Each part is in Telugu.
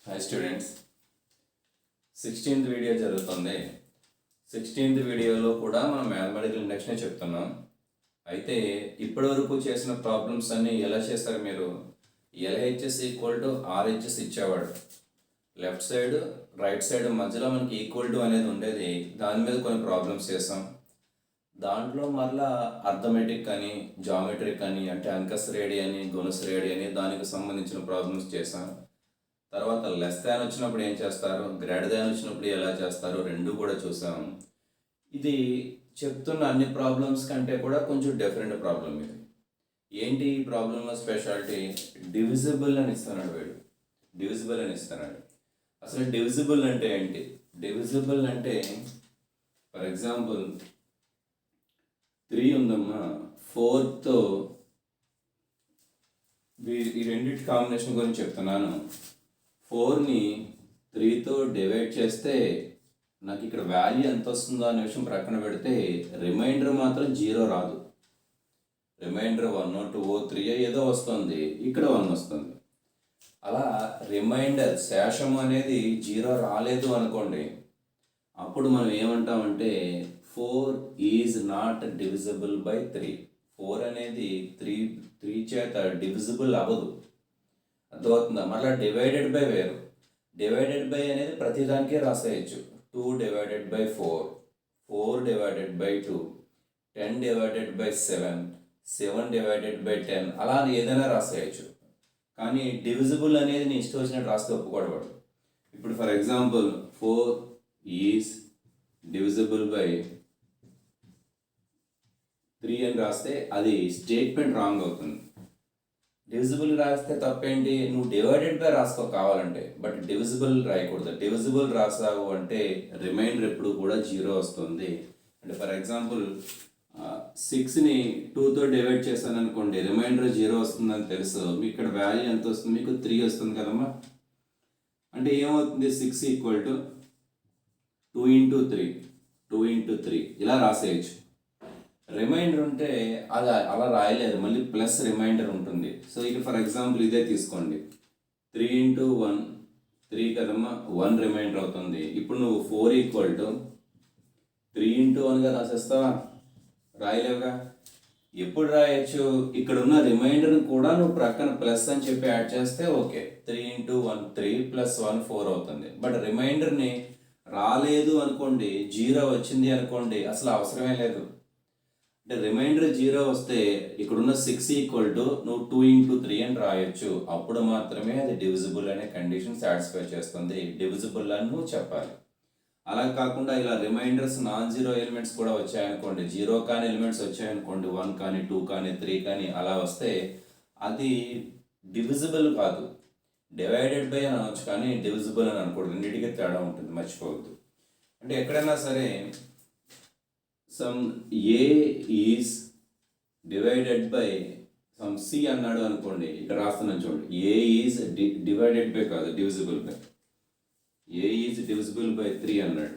హాయ్ స్టూడెంట్స్, 16th వీడియో జరుగుతుంది. 16th వీడియోలో కూడా మనం మ్యాథమెటికల్ ఇండక్షనే చెప్తున్నాం. అయితే ఇప్పటివరకు చేసిన ప్రాబ్లమ్స్ అన్నీ ఎలా చేస్తారు మీరు? ఎల్హెచ్ఎస్ ఈక్వల్ టు ఆర్హెచ్ఎస్ ఇచ్చేవాడు. లెఫ్ట్ సైడ్ రైట్ సైడ్ మధ్యలో మనకి ఈక్వల్ టు అనేది ఉండేది. దాని మీద కొన్ని ప్రాబ్లమ్స్ చేసాం. దాంట్లో మరలా అర్థమెటిక్ అని, జామెట్రిక్ అని, అంటే అంకశ్రేణి అని, గుణశ్రేణి అని దానికి సంబంధించిన ప్రాబ్లమ్స్ చేసాం. తర్వాత లెస్ దాన్ వచ్చినప్పుడు ఏం చేస్తారు, గ్రేటర్ దాన్ వచ్చినప్పుడు ఎలా చేస్తారు, రెండు కూడా చూసాము. ఇది చెప్తున్న అన్ని ప్రాబ్లమ్స్ కంటే కూడా కొంచెం డిఫరెంట్ ప్రాబ్లం ఇది. ఏంటి ఈ ప్రాబ్లంలో స్పెషాలిటీ? డివిజిబుల్ అని ఇస్తున్నాడు వీడు. డివిజిబుల్ అని ఇస్తున్నాడు. అసలు డివిజిబుల్ అంటే ఏంటి? డివిజిబుల్ అంటే ఫర్ ఎగ్జాంపుల్ 3 ఉందమ్మా, 4తో ఈ రెండింటి కాంబినేషన్ గురించి చెప్తున్నాను. 4ని 3తో డివైడ్ చేస్తే నాకు ఇక్కడ వాల్యూ ఎంత వస్తుందో అనే విషయం ప్రక్కన పెడితే రిమైండర్ మాత్రం 0 రాదు. రిమైండర్ 1, 2, 3 ఏదో వస్తుంది, ఇక్కడ 1 వస్తుంది. అలా రిమైండర్ శేషం అనేది 0 రాలేదు అనుకోండి, అప్పుడు మనం ఏమంటామంటే 4 ఈజ్ నాట్ డివిజిబుల్ బై 3. 4 అనేది 3 చేత డివిజిబుల్ అవ్వదు. అర్థమవుతుందా? మళ్ళీ డివైడెడ్ బై వేరు. డివైడెడ్ బై అనేది ప్రతిదానికే రాసేయచ్చు. 2 divided by 4, 4 divided by 2, 10 divided by 7, 7 divided by 10, అలా ఏదైనా రాసేయచ్చు. కానీ డివిజిబుల్ అనేది నీ ఇష్టం వచ్చినట్టు రాస్తే ఒప్పుకోడవాడు. ఇప్పుడు for example 4 is divisible by 3 అని రాస్తే అది స్టేట్మెంట్ రాంగ్ అవుతుంది. డివిజిబుల్ రాస్తే తప్పేంటి? నువ్వు డివైడెడ్ బై రాసుకో కావాలంటే, బట్ డివిజిబుల్ రాయకూడదు. డివిజిబుల్ రాసావు అంటే రిమైండర్ ఎప్పుడు కూడా 0 వస్తుంది. అంటే ఫర్ ఎగ్జాంపుల్ 6ని 2తో డివైడ్ చేశాను అనుకోండి, రిమైండర్ 0 వస్తుందని తెలుసు. మీకు ఇక్కడ వాల్యూ ఎంత వస్తుంది? మీకు 3 వస్తుంది కదమ్మా. అంటే ఏమవుతుంది? 6 ఈక్వల్ టు 2 ఇంటూ 3, 2 ఇంటూ 3 ఇలా రాసేయచ్చు. రిమైండర్ ఉంటే అది అలా రాయలేదు, మళ్ళీ ప్లస్ రిమైండర్ ఉంటుంది. సో ఇక ఫర్ ఎగ్జాంపుల్ ఇదే తీసుకోండి, 3 ఇంటూ 1 3 కదమ్మా, 1 రిమైండర్ అవుతుంది. ఇప్పుడు నువ్వు 4 ఈక్వల్ టు 3 ఇంటూ 1గా రాసేస్తావా? రాయలేవుగా. ఎప్పుడు రాయొచ్చు? ఇక్కడ ఉన్న రిమైండర్ని కూడా నువ్వు ప్రక్కన ప్లస్ అని చెప్పి యాడ్ చేస్తే ఓకే. 3 ఇంటూ 1 3 ప్లస్ 1 4 అవుతుంది. బట్ రిమైండర్ని రాలేదు అనుకోండి, 0 వచ్చింది అనుకోండి, అసలు అవసరమే లేదు. అంటే రిమైండర్ 0 వస్తే ఇక్కడున్న 6 ఈక్వల్ టు నువ్వు 2 ఇంటూ 3 అని రాయొచ్చు. అప్పుడు మాత్రమే అది డివిజిబుల్ అనే కండిషన్ సాటిస్ఫై చేస్తుంది. డివిజిబుల్ అని నువ్వు చెప్పాలి. అలా కాకుండా ఇలా రిమైండర్స్ నాన్ జీరో ఎలిమెంట్స్ కూడా వచ్చాయనుకోండి, 0 కాని ఎలిమెంట్స్ వచ్చాయనుకోండి, 1 కానీ 2 కానీ 3 కానీ అలా వస్తే అది డివిజిబుల్ కాదు. డివైడెడ్ బై అని అనొచ్చు కానీ డివిజిబుల్ అని అనకూడదు. రెండింటికి తేడా ఉంటుంది, మర్చిపోవద్దు. అంటే ఎక్కడైనా సరే some A is divided by some C అన్నాడు అనుకోండి, ఇక్కడ రాస్తున్నాను చూడండి, ఏ ఈజ్ డివైడెడ్ బై కాదు, divisible by. A is divisible by 3 అన్నాడు,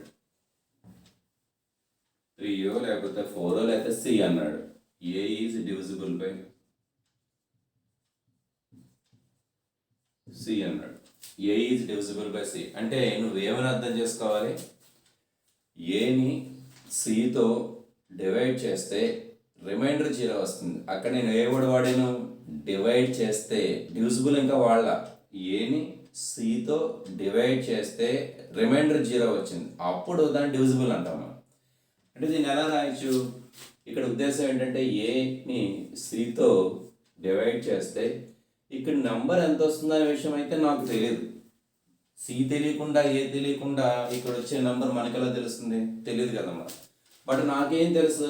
3 లేకపోతే 4 లేకపోతే సి అన్నాడు. A is divisible by C అన్నాడు. A is divisible by C అంటే నువ్వేమని అర్థం చేసుకోవాలి? ఏని సితో డివైడ్ చేస్తే రిమైండర్ 0 వస్తుంది. అక్కడ నేను ఏ వర్డ్ వాడాను? డివైడ్ చేస్తే. డివిజిబుల్ ఇంకా వాళ్ళ. ఏని సితో డివైడ్ చేస్తే రిమైండర్ 0 వచ్చింది, అప్పుడు దాన్ని డివిజిబుల్ అంటాము. అంటే దీన్ని ఎలా రాయొచ్చు? ఇక్కడ ఉద్దేశం ఏంటంటే ఏని సితో డివైడ్ చేస్తే ఇక్కడ నెంబర్ ఎంత వస్తుందో అనే విషయం అయితే నాకు తెలియదు. సి తెలియకుండా, ఏ తెలియకుండా ఇక్కడ వచ్చే నెంబర్ మనకెలా తెలుస్తుంది? తెలియదు కదమ్మా. బట్ నాకేం తెలుసు?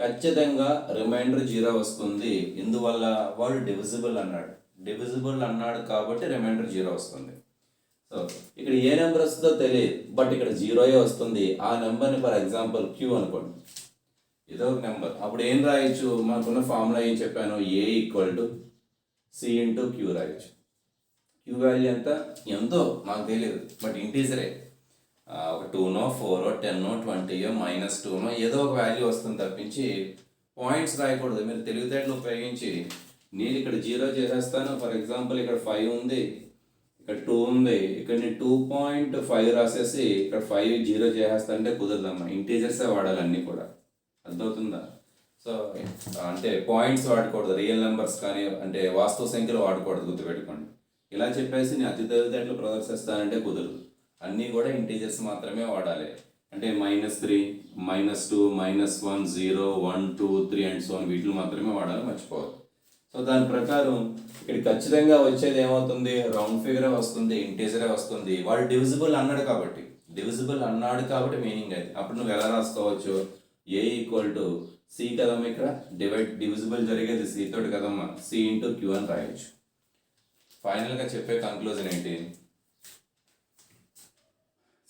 ఖచ్చితంగా రిమైండర్ 0 వస్తుంది. ఇందువల్ల వాడు డివిజిబుల్ అన్నాడు. డివిజిబుల్ అన్నాడు కాబట్టి రిమైండర్ 0 వస్తుంది. సో ఇక్కడ ఏ నెంబర్ వస్తుందో తెలియదు, బట్ ఇక్కడ 0 వస్తుంది. ఆ నెంబర్ని ఫర్ ఎగ్జాంపుల్ క్యూ అనుకోండి, ఏదో ఒక నెంబర్. అప్పుడు ఏం రాయొచ్చు? మనకున్న ఫార్ములా ఏం చెప్పాను? A equal to C into Q రాయొచ్చు. క్యూ వాల్యూ ఎంతో నాకు తెలియదు, బట్ ఇంటీజరే. ఒక 2నో 4 10 20 -2 ఏదో ఒక వాల్యూ వస్తుంది తప్పించి పాయింట్స్ రాయకూడదు. మీరు తెలివితేటలు ఉపయోగించి నేను ఇక్కడ 0 చేసేస్తాను. ఫర్ ఎగ్జాంపుల్ ఇక్కడ 5 ఉంది, ఇక్కడ 2 ఉంది, ఇక్కడ నేను 2.5 రాసేసి ఇక్కడ 5 జీరో చేసేస్తా అంటే కుదరదమ్మా, ఇంటీజర్సే వాడాలి అన్నీ కూడా. అర్థమవుతుందా? సో అంటే పాయింట్స్ వాడకూడదు, రియల్ నెంబర్స్ కానీ అంటే వాస్తవ సంఖ్యలు వాడకూడదు, గుర్తుపెట్టుకోండి. ఇలా చెప్పేసి నేను అతి తెలివితేటలు ప్రదర్శిస్తానంటే కుదరదు, అన్నీ కూడా ఇంటీజర్స్ మాత్రమే వాడాలి. అంటే -3, -2, -1, 0, 1, 2, 3 అండ్ సో ఆన్ వీటిని మాత్రమే వాడాలి, మర్చిపోవద్దు. సో దాని ప్రకారం ఇక్కడ ఖచ్చితంగా వచ్చేది ఏమవుతుంది, రౌండ్ ఫిగరే వస్తుంది, ఇంటీజరే వస్తుంది. వాడు డివిజిబుల్ అన్నాడు కాబట్టి మీనింగ్ అది. అప్పుడు నువ్వు ఎలా రాసుకోవచ్చు, ఏ ఈక్వల్ టు సి కదమ్మా, ఇక్కడ డివిజిబుల్ జరిగేది సి తోటి కదమ్మా, సి ఇంటూ క్యూ అని రాయొచ్చు. ఫైనల్గా చెప్పే కంక్లూజన్ ఏంటి,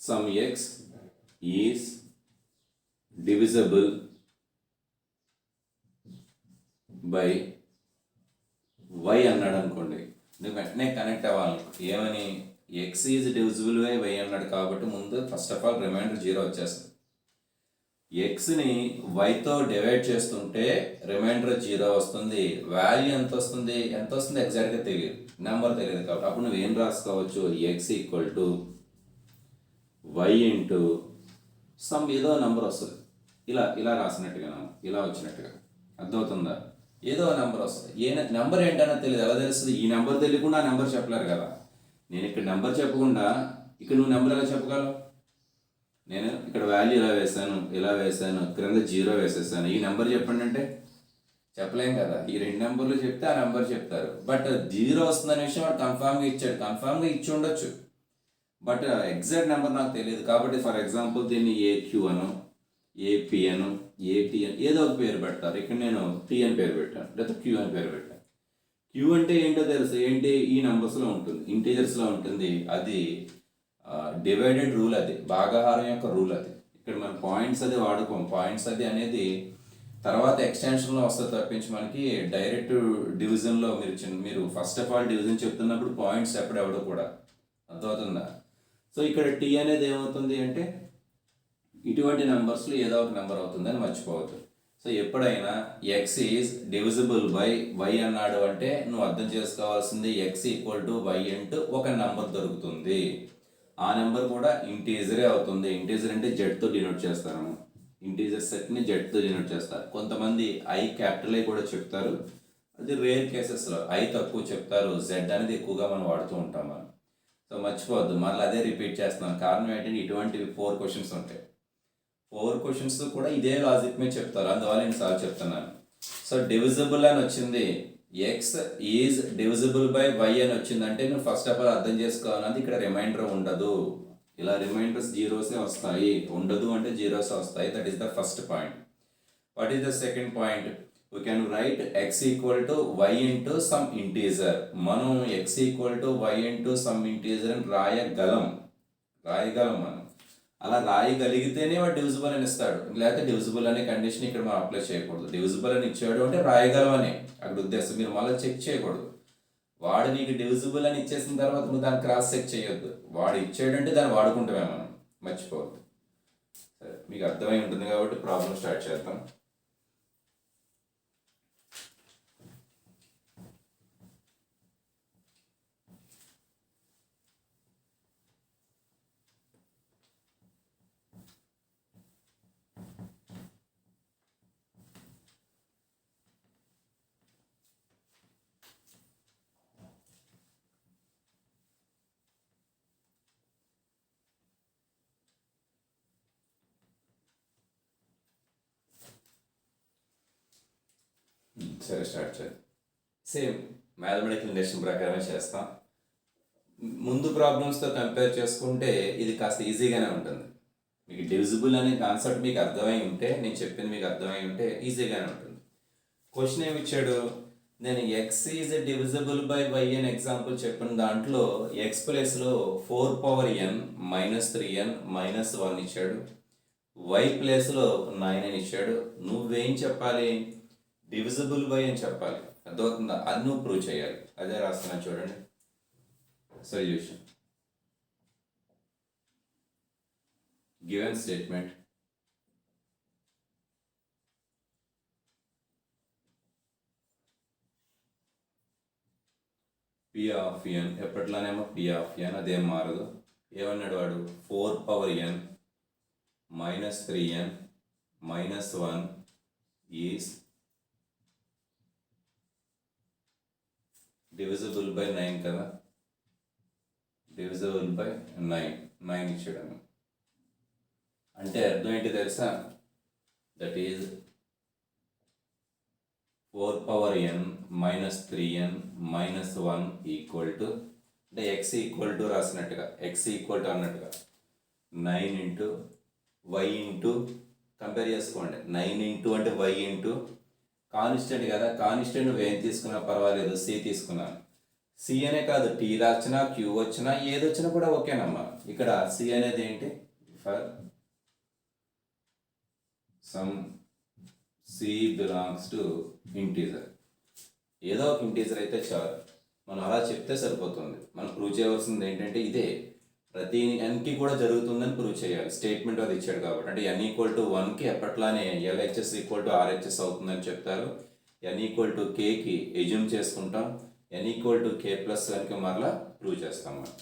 some X is divisible by Y అన్నాడు అనుకోండి, నువ్వు వెంటనే కనెక్ట్ అవ్వాలి. ఏమని, X is divisible by Y అన్నాడు కాబట్టి ముందు ఫస్ట్ ఆఫ్ ఆల్ రిమైండర్ 0 వచ్చేస్తుంది. ఎక్స్ని వైతో డివైడ్ చేస్తుంటే రిమైండర్ 0 వస్తుంది. వాల్యూ ఎంత వస్తుంది ఎగ్జాక్ట్గా తెలియదు, నెంబర్ తెలియదు కాబట్టి అప్పుడు నువ్వు ఏం రాసుకోవచ్చు, X equal to Y into some ఏదో నెంబర్ వస్తుంది, ఇలా రాసినట్టుగా, ఇలా వచ్చినట్టుగా. అర్థమవుతుందా? ఏదో నెంబర్ వస్తుంది, ఏ నెంబర్ ఏంటన్నా తెలియదు, ఎలా తెలుస్తుంది? ఈ నెంబర్ తెలియకుండా ఆ నెంబర్ చెప్పలేరు కదా. నేను ఇక్కడ నెంబర్ చెప్పకుండా ఇక్కడ నువ్వు నెంబర్ ఎలా చెప్పగలవు? నేను ఇక్కడ వాల్యూ ఇలా వేసాను, క్రింద 0 వేసేసాను, ఈ నెంబర్ చెప్పండి అంటే చెప్పలేం కదా. ఈ 2 నెంబర్లు చెప్తే ఆ నెంబర్ చెప్తారు, బట్ 0 వస్తుందనే విషయం వాడు కన్ఫామ్గా ఇచ్చాడు, కన్ఫామ్గా ఇచ్చి ఉండొచ్చు, బట్ ఎగ్జాక్ట్ నెంబర్ నాకు తెలియదు. కాబట్టి ఫర్ ఎగ్జాంపుల్ దీన్ని ఏక్యూ అను, ఏపీ అను, ఏటీ అని ఏదో ఒక పేరు పెడతారు. ఇక్కడ నేను టీ అని పేరు పెట్టాను, లేదా క్యూ అని పేరు పెట్టాను. క్యూ అంటే ఏంటో తెలుసు, ఏంటి, ఈ నెంబర్స్లో ఉంటుంది, ఇంటీజర్స్లో ఉంటుంది. అది డివైడెడ్ రూల్, అది భాగాహారం యొక్క రూల్. అది ఇక్కడ మన పాయింట్స్ అది వాడుకోం, పాయింట్స్ అది అనేది తర్వాత ఎక్స్టెన్షన్లో వస్తుంది తప్పించి మనకి డైరెక్ట్ డివిజన్లో మీరు ఫస్ట్ ఆఫ్ ఆల్ డివిజన్ చెప్తున్నప్పుడు పాయింట్స్ ఎప్పుడెవడో కూడా. అర్థమవుతుందా? సో ఇక్కడ టీ అనేది ఏమవుతుంది అంటే ఇటువంటి నెంబర్స్లో ఏదో ఒక నెంబర్ అవుతుందని మర్చిపోవద్దు. సో ఎప్పుడైనా X is divisible by Y అన్నాడు అంటే నువ్వు అర్థం చేసుకోవాల్సింది X equal to Y into ఒక నెంబర్ దొరుకుతుంది. ఆ నెంబర్ కూడా ఇంటీజరే అవుతుంది. ఇంటీజర్ అంటే జెడ్తో డినోట్ చేస్తాను, ఇంటీజర్ సెట్ని జెడ్తో డినోట్ చేస్తారు. కొంతమంది ఐ క్యాపిటల్ ఐ కూడా చెప్తారు, అది రేర్ కేసెస్లో. ఐ తక్కువ చెప్తారు, జెడ్ అనేది ఎక్కువగా మనం వాడుతూ ఉంటాం మనం. సో మర్చిపోవద్దు, మళ్ళీ అదే రిపీట్ చేస్తున్నాను. కారణం ఏంటంటే ఇటువంటివి 4 క్వశ్చన్స్ ఉంటాయి, 4 క్వశ్చన్స్ కూడా ఇదే లాజిక్ మీద చెప్తారు, అందువల్ల నేను సార్ చెప్తున్నాను. సో డివిజిబుల్ అని వచ్చింది, X is divisible by Y అని వచ్చిందంటే నువ్వు ఫస్ట్ ఆఫ్ ఆల్ అర్థం చేసుకోవాలని ఇక్కడ రిమైండర్ ఉండదు. ఇలా రిమైండర్స్ 0s వస్తాయి, ఉండదు అంటే 0s వస్తాయి. That is the first point. What is the second point? we can write x equal to y into some integer. మనం x equal to y into some integer అని రాయగలం మనం. అలా రాయగలిగితేనే వాడు డివిజిబుల్ అని ఇస్తాడు, లేకపోతే డివిజిబుల్ అనే కండిషన్ ఇక్కడ మనం అప్లై చేయకూడదు. డివిజిబుల్ అని ఇచ్చాడు అంటే రాయగలం అని అక్కడ ఉద్దేశం. మీరు మళ్ళీ చెక్ చేయకూడదు. వాడు నీకు డివిజిబుల్ అని ఇచ్చేసిన తర్వాత నువ్వు దాన్ని క్రాస్ చెక్ చేయొద్దు. వాడు ఇచ్చాడంటే దాన్ని వాడుకుంటామే మనం, మర్చిపోవద్దు. సరే, మీకు అర్థమై ఉంటుంది కాబట్టి ప్రాబ్లం స్టార్ట్ చేద్దాం. సరే, స్టార్ట్ చేద్దాం. సేమ్ మ్యాథమెటికల్ ఇండక్షన్ ప్రకారమే చేస్తాం. ముందు ప్రాబ్లమ్స్తో కంపేర్ చేసుకుంటే ఇది కాస్త ఈజీగానే ఉంటుంది. మీకు డివిజిబుల్ అనే కాన్సెప్ట్ మీకు అర్థమై ఉంటే, నేను చెప్పింది మీకు అర్థమై ఉంటే ఈజీగానే ఉంటుంది. క్వశ్చన్ ఏమి ఇచ్చాడు, నేను X is divisible by Y అని ఎగ్జాంపుల్ చెప్పిన దాంట్లో ఎక్స్ ప్లేస్లో 4n -3n -1 ఇచ్చాడు, వై ప్లేస్లో 9 అని ఇచ్చాడు. నువ్వేం చెప్పాలి, డివిజిబుల్ బై అని చెప్పాలి. అర్థమవుతుందా? అది నువ్వు ప్రూవ్ చేయాలి. అదే రాస్తున్నా చూడండి. Solution given statement P of N ఎప్పట్లానేమో పి ఆఫ్ ఎన్ అదేం మారదు. ఏమన్నాడు వాడు, 4n minus 3n minus 1 is divisible by 9 కదా, డివిజిబుల్ బై 9 ఇచ్చాడు. అంటే అర్థం ఏంటి తెలుసా, that is 4n minus 3n minus 1 equal to, అంటే x ఈక్వల్ టు రాసినట్టుగా, x ఈక్వల్ టు అన్నట్టుగా 9 ఇంటూ y ఇంటూ, కంపేర్ చేసుకోండి, 9 ఇంటూ అంటే y ఇంటూ కాన్స్టెంట్ కదా, కాన్స్టెంట్ నువ్వు ఏం తీసుకున్నా పర్వాలేదు, సి తీసుకున్నాను. సి అనే కాదు, టీ రాసినా క్యూ వచ్చినా ఏది వచ్చినా కూడా ఓకేనమ్మా. ఇక్కడ సి అనేది ఏంటి, for some C belongs to integer, ఏదో ఒక ఇంటీజర్ అయితే చాలు, మనం అలా చెప్తే సరిపోతుంది. మనం ప్రూవ్ చేయవలసింది ఏంటంటే ఇదే, ప్రతి ఎన్కి కూడా జరుగుతుందని ప్రూవ్ చేయాలి. స్టేట్మెంట్ అది ఇచ్చాడు కాబట్టి, అంటే n ఈక్వల్ టు 1కి ఎప్పట్లానే LHS ఈక్వల్ టు RHS అవుతుందని చెప్తారు. n ఈక్వల్ టు కేకి ఎజ్యూమ్ చేసుకుంటాం, n equal to k plus 1కి మరలా ప్రూవ్ చేస్తాం మనం.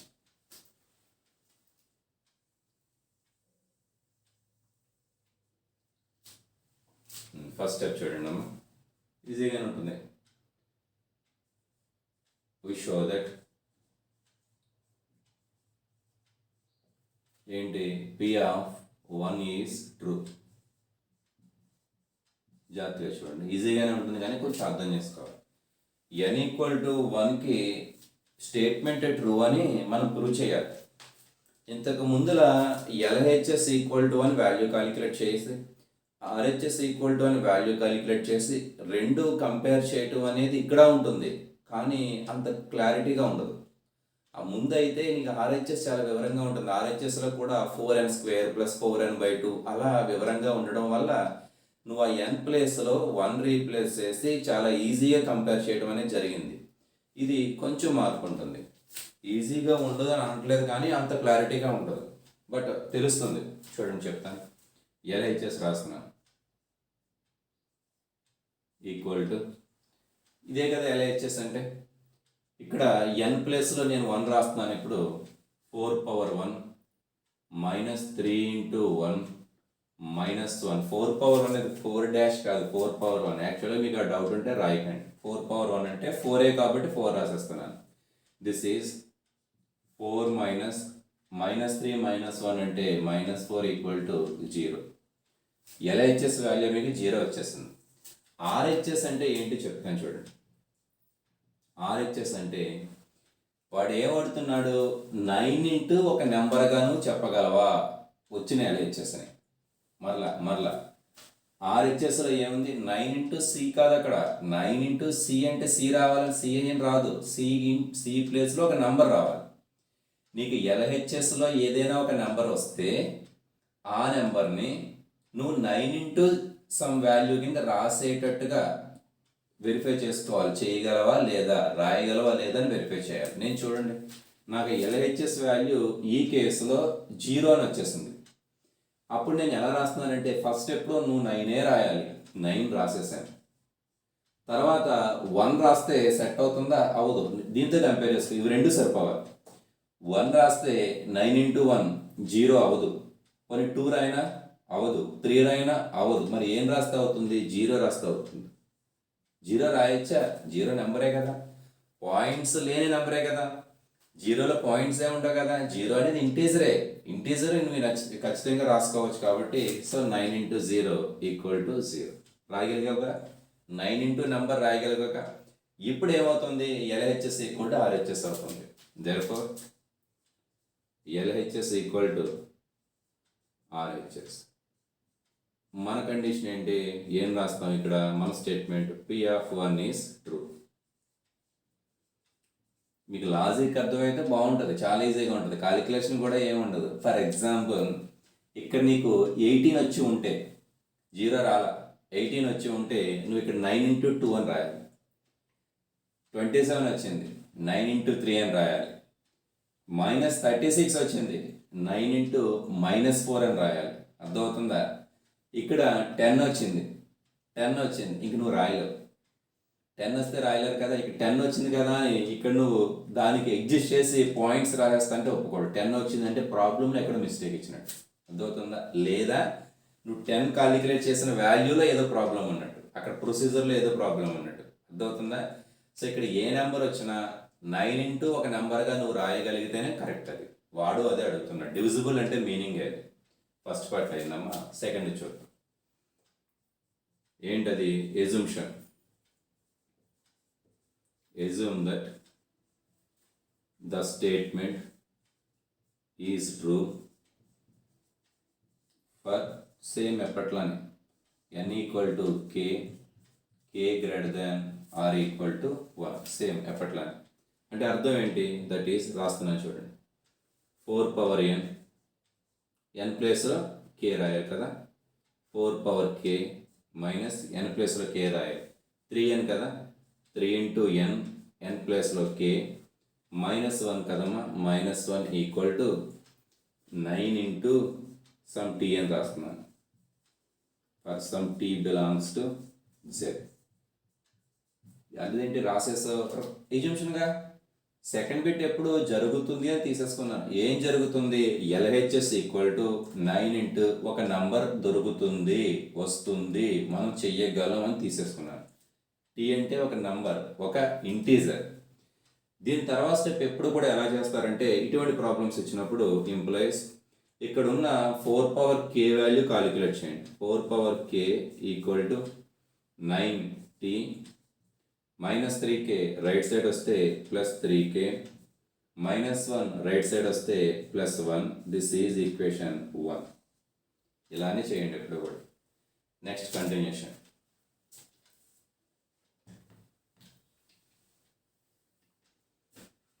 ఫస్ట్ స్టెప్ చూడండి అమ్మ, ఈజీగానే ఉంటుంది. వి షో దట్ ఏంటి, పి ఆఫ్ 1 ఈజ్ ట్రూ. జాగ్రత్తగా చూడండి, ఈజీగానే ఉంటుంది కానీ కొంచెం అర్థం చేసుకోవాలి. n ఈక్వల్ టు 1కి స్టేట్మెంట్ ట్రూ అని మనం ప్రూవ్ చేయాలి. ఇంతకు ముందుల LHS equal to 1 value calculate చేసి, RHS equal to 1 value calculate చేసి రెండు కంపేర్ చేయటం అనేది ఇక్కడ ఉంటుంది, కానీ అంత క్లారిటీగా ఉండదు. ఆ ముందు అయితే నీకు RHS చాలా వివరంగా ఉంటుంది. RHSలో కూడా 4n² ప్లస్ 4n/2 అలా వివరంగా ఉండడం వల్ల నువ్వు ఆ n ప్లేస్లో 1 రీప్లేస్ చేసి చాలా ఈజీగా కంపేర్ చేయడం అనేది జరిగింది. ఇది కొంచెం మార్పు ఉంటుంది, ఈజీగా ఉండదు అని అనట్లేదు కానీ అంత క్లారిటీగా ఉండదు, బట్ తెలుస్తుంది. చూడండి చెప్తాను, LHS రాస్తున్నాను ఈక్వల్ టు, ఇదే కదా LHS అంటే. ఇక్కడ n ప్లేస్లో నేను 1 రాస్తున్నాను. ఇప్పుడు 4/1 మైనస్ 3 ఇంటూ 1 మైనస్ 1. 4/1 అనేది 4 డాష్ కాదు, 4/1. యాక్చువల్గా మీకు ఆ డౌట్ ఉంటే రాయకండి. 4/1 అంటే 4a కాబట్టి 4 రాసేస్తున్నాను. దిస్ ఈజ్ 4 మైనస్ 3 మైనస్ 1 అంటే -4 ఈక్వల్ టు 0. LHS వాల్యూ మీకు 0 వచ్చేస్తుంది. RHS అంటే ఏంటి చెప్తాను చూడండి. RHS అంటే వాడు ఏమడుతున్నాడు, 9 ఇంటూ ఒక నెంబర్గాను చెప్పగలవా వచ్చిన LHS అని. మరలా RHSలో ఏముంది, 9 ఇంటూ సి కాదు, అక్కడ 9 ఇంటూ సి అంటే సి రావాలని, సి అని రాదు, సి ప్లేస్లో ఒక నెంబర్ రావాలి. నీకు LHSలో ఏదైనా ఒక నెంబర్ వస్తే ఆ నెంబర్ని నువ్వు 9 ఇంటూ సమ్ వాల్యూ కింద రాసేటట్టుగా వెరిఫై చేసుకోవాలి. చేయగలవా లేదా, రాయగలవా లేదా అని వెరిఫై చేయాలి. నేను చూడండి, నాకు LHS వాల్యూ ఈ కేసులో 0 అని వచ్చేసింది. అప్పుడు నేను ఎలా రాస్తున్నానంటే, ఫస్ట్ స్టెప్లో నువ్వు 9 రాయాలి, 9 రాసేసాను. తర్వాత 1 రాస్తే సెట్ అవుతుందా, అవ్వదు. దీంతో కంపేర్ చేసుకో, ఇవి రెండు సరిపోవాలి. 1 రాస్తే 9 ఇంటూ 1 0 అవ్వదు, మరి 2 రాయినా అవ్వదు, 3 రాయినా అవ్వదు. మరి ఏం రాస్తే అవుతుంది, 0 రాస్తే అవుతుంది. 0 రాయొచ్చా, 0 నెంబరే కదా, పాయింట్స్ లేని నెంబరే కదా, 0లో పాయింట్స్ ఏ ఉండవు కదా. 0 అనేది ఇంటీజర్ నువ్వు ఖచ్చితంగా రాసుకోవచ్చు కాబట్టి, సో 9 ఇంటూ 0 ఈక్వల్ టు 0 రాయగలిగావుగా, 9 ఇంటూ నెంబర్ రాయగలిగాక. ఇప్పుడు ఏమవుతుంది, LHS ఈక్వల్ టు RHS అవుతుంది. Therefore LHS equal to RHS. మన కండిషన్ ఏంటి, ఏం రాస్తాం ఇక్కడ, మన statement P of 1 is true. మీకు లాజిక్ అర్థమైతే బాగుంటుంది, చాలా ఈజీగా ఉంటుంది, క్యాలిక్యులేషన్ కూడా ఏముండదు. ఫర్ ఎగ్జాంపుల్ ఇక్కడ నీకు 18 వచ్చి ఉంటే, 0 రాలా, 18 వచ్చి ఉంటే నువ్వు ఇక్కడ 9 ఇంటూ 2 అని రాయాలి. 27 వచ్చింది, 9 ఇంటూ 3 అని రాయాలి. -36 వచ్చింది, 9 ఇంటూ -4 అని రాయాలి. అర్థమవుతుందా. ఇక్కడ 10 వచ్చింది, ఇంక నువ్వు రాయలేవు. 10 వస్తే రాయలేరు కదా, ఇక్కడ 10 వచ్చింది కదా అని ఇక్కడ నువ్వు దానికి ఎగ్జిస్ట్ చేసి పాయింట్స్ రాసేస్తా అంటే ఒప్పుకోడు. 10 వచ్చిందంటే ప్రాబ్లంలో ఎక్కడో మిస్టేక్ ఇచ్చినట్టు, అర్థమవుతుందా? లేదా నువ్వు 10 కాలిక్యులేట్ చేసిన వాల్యూలో ఏదో ప్రాబ్లం ఉన్నట్టు, అక్కడ ప్రొసీజర్లో ఏదో ప్రాబ్లం ఉన్నట్టు, అర్థమవుతుందా? సో ఇక్కడ ఏ నెంబర్ వచ్చినా 9 ఇంటూ ఒక నెంబర్గా నువ్వు రాయగలిగితేనే కరెక్ట్. అది వాడు అదే అడుగుతున్నాడు. డివిజిబుల్ అంటే మీనింగ్ అది. ఫస్ట్ పార్ట్ అయిందమ్మా. సెకండ్ చూద్దాం. ఏంటది? ఎజుమ్షన్. Assume that the statement is true for same ఎప్పట్లానే n equal to k, k greater than or equal to 1, same ఎప్పట్లానే. అంటే అర్థం ఏంటి? దట్ ఈస్ రాస్తున్నాను చూడండి. 4 power n, n ప్లేస్లో k రాయాలి కదా, 4 power k మైనస్ n ప్లేస్లో k రాయాలి, 3n కదా, 3 ఇంటూ n, n ప్లేస్లో k, మైనస్ 1 కదమ్మా, minus 1 equal to 9 into some t అని రాస్తున్నాను. For some t belongs to z. అదేంటి రాసేసావు? ఎజంప్షన్గా సెకండ్ బిట్ ఎప్పుడు జరుగుతుంది అని తీసేసుకున్నాను. ఏం జరుగుతుంది? LHS ఈక్వల్ టు 9 ఇంటూ ఒక నంబర్ దొరుకుతుంది, వస్తుంది, మనం చెయ్యగలం అని తీసేసుకున్నాను. టీ అంటే ఒక నంబర్, ఒక ఇంటీజర్. దీని తర్వాత స్టెప్ ఎప్పుడు కూడా ఎలా చేస్తారంటే, ఇటువంటి ప్రాబ్లమ్స్ ఇచ్చినప్పుడు ఇంప్లాయిస్ ఇక్కడ ఉన్న 4 power k వాల్యూ కాలిక్యులేట్ చేయండి. 4 power k equal to 9t minus 3k right side వస్తే plus 3k minus 1 right side వస్తే ప్లస్ 1. This is equation 1. ఇలానే చేయండి ఇప్పుడు కూడా. Next continuation.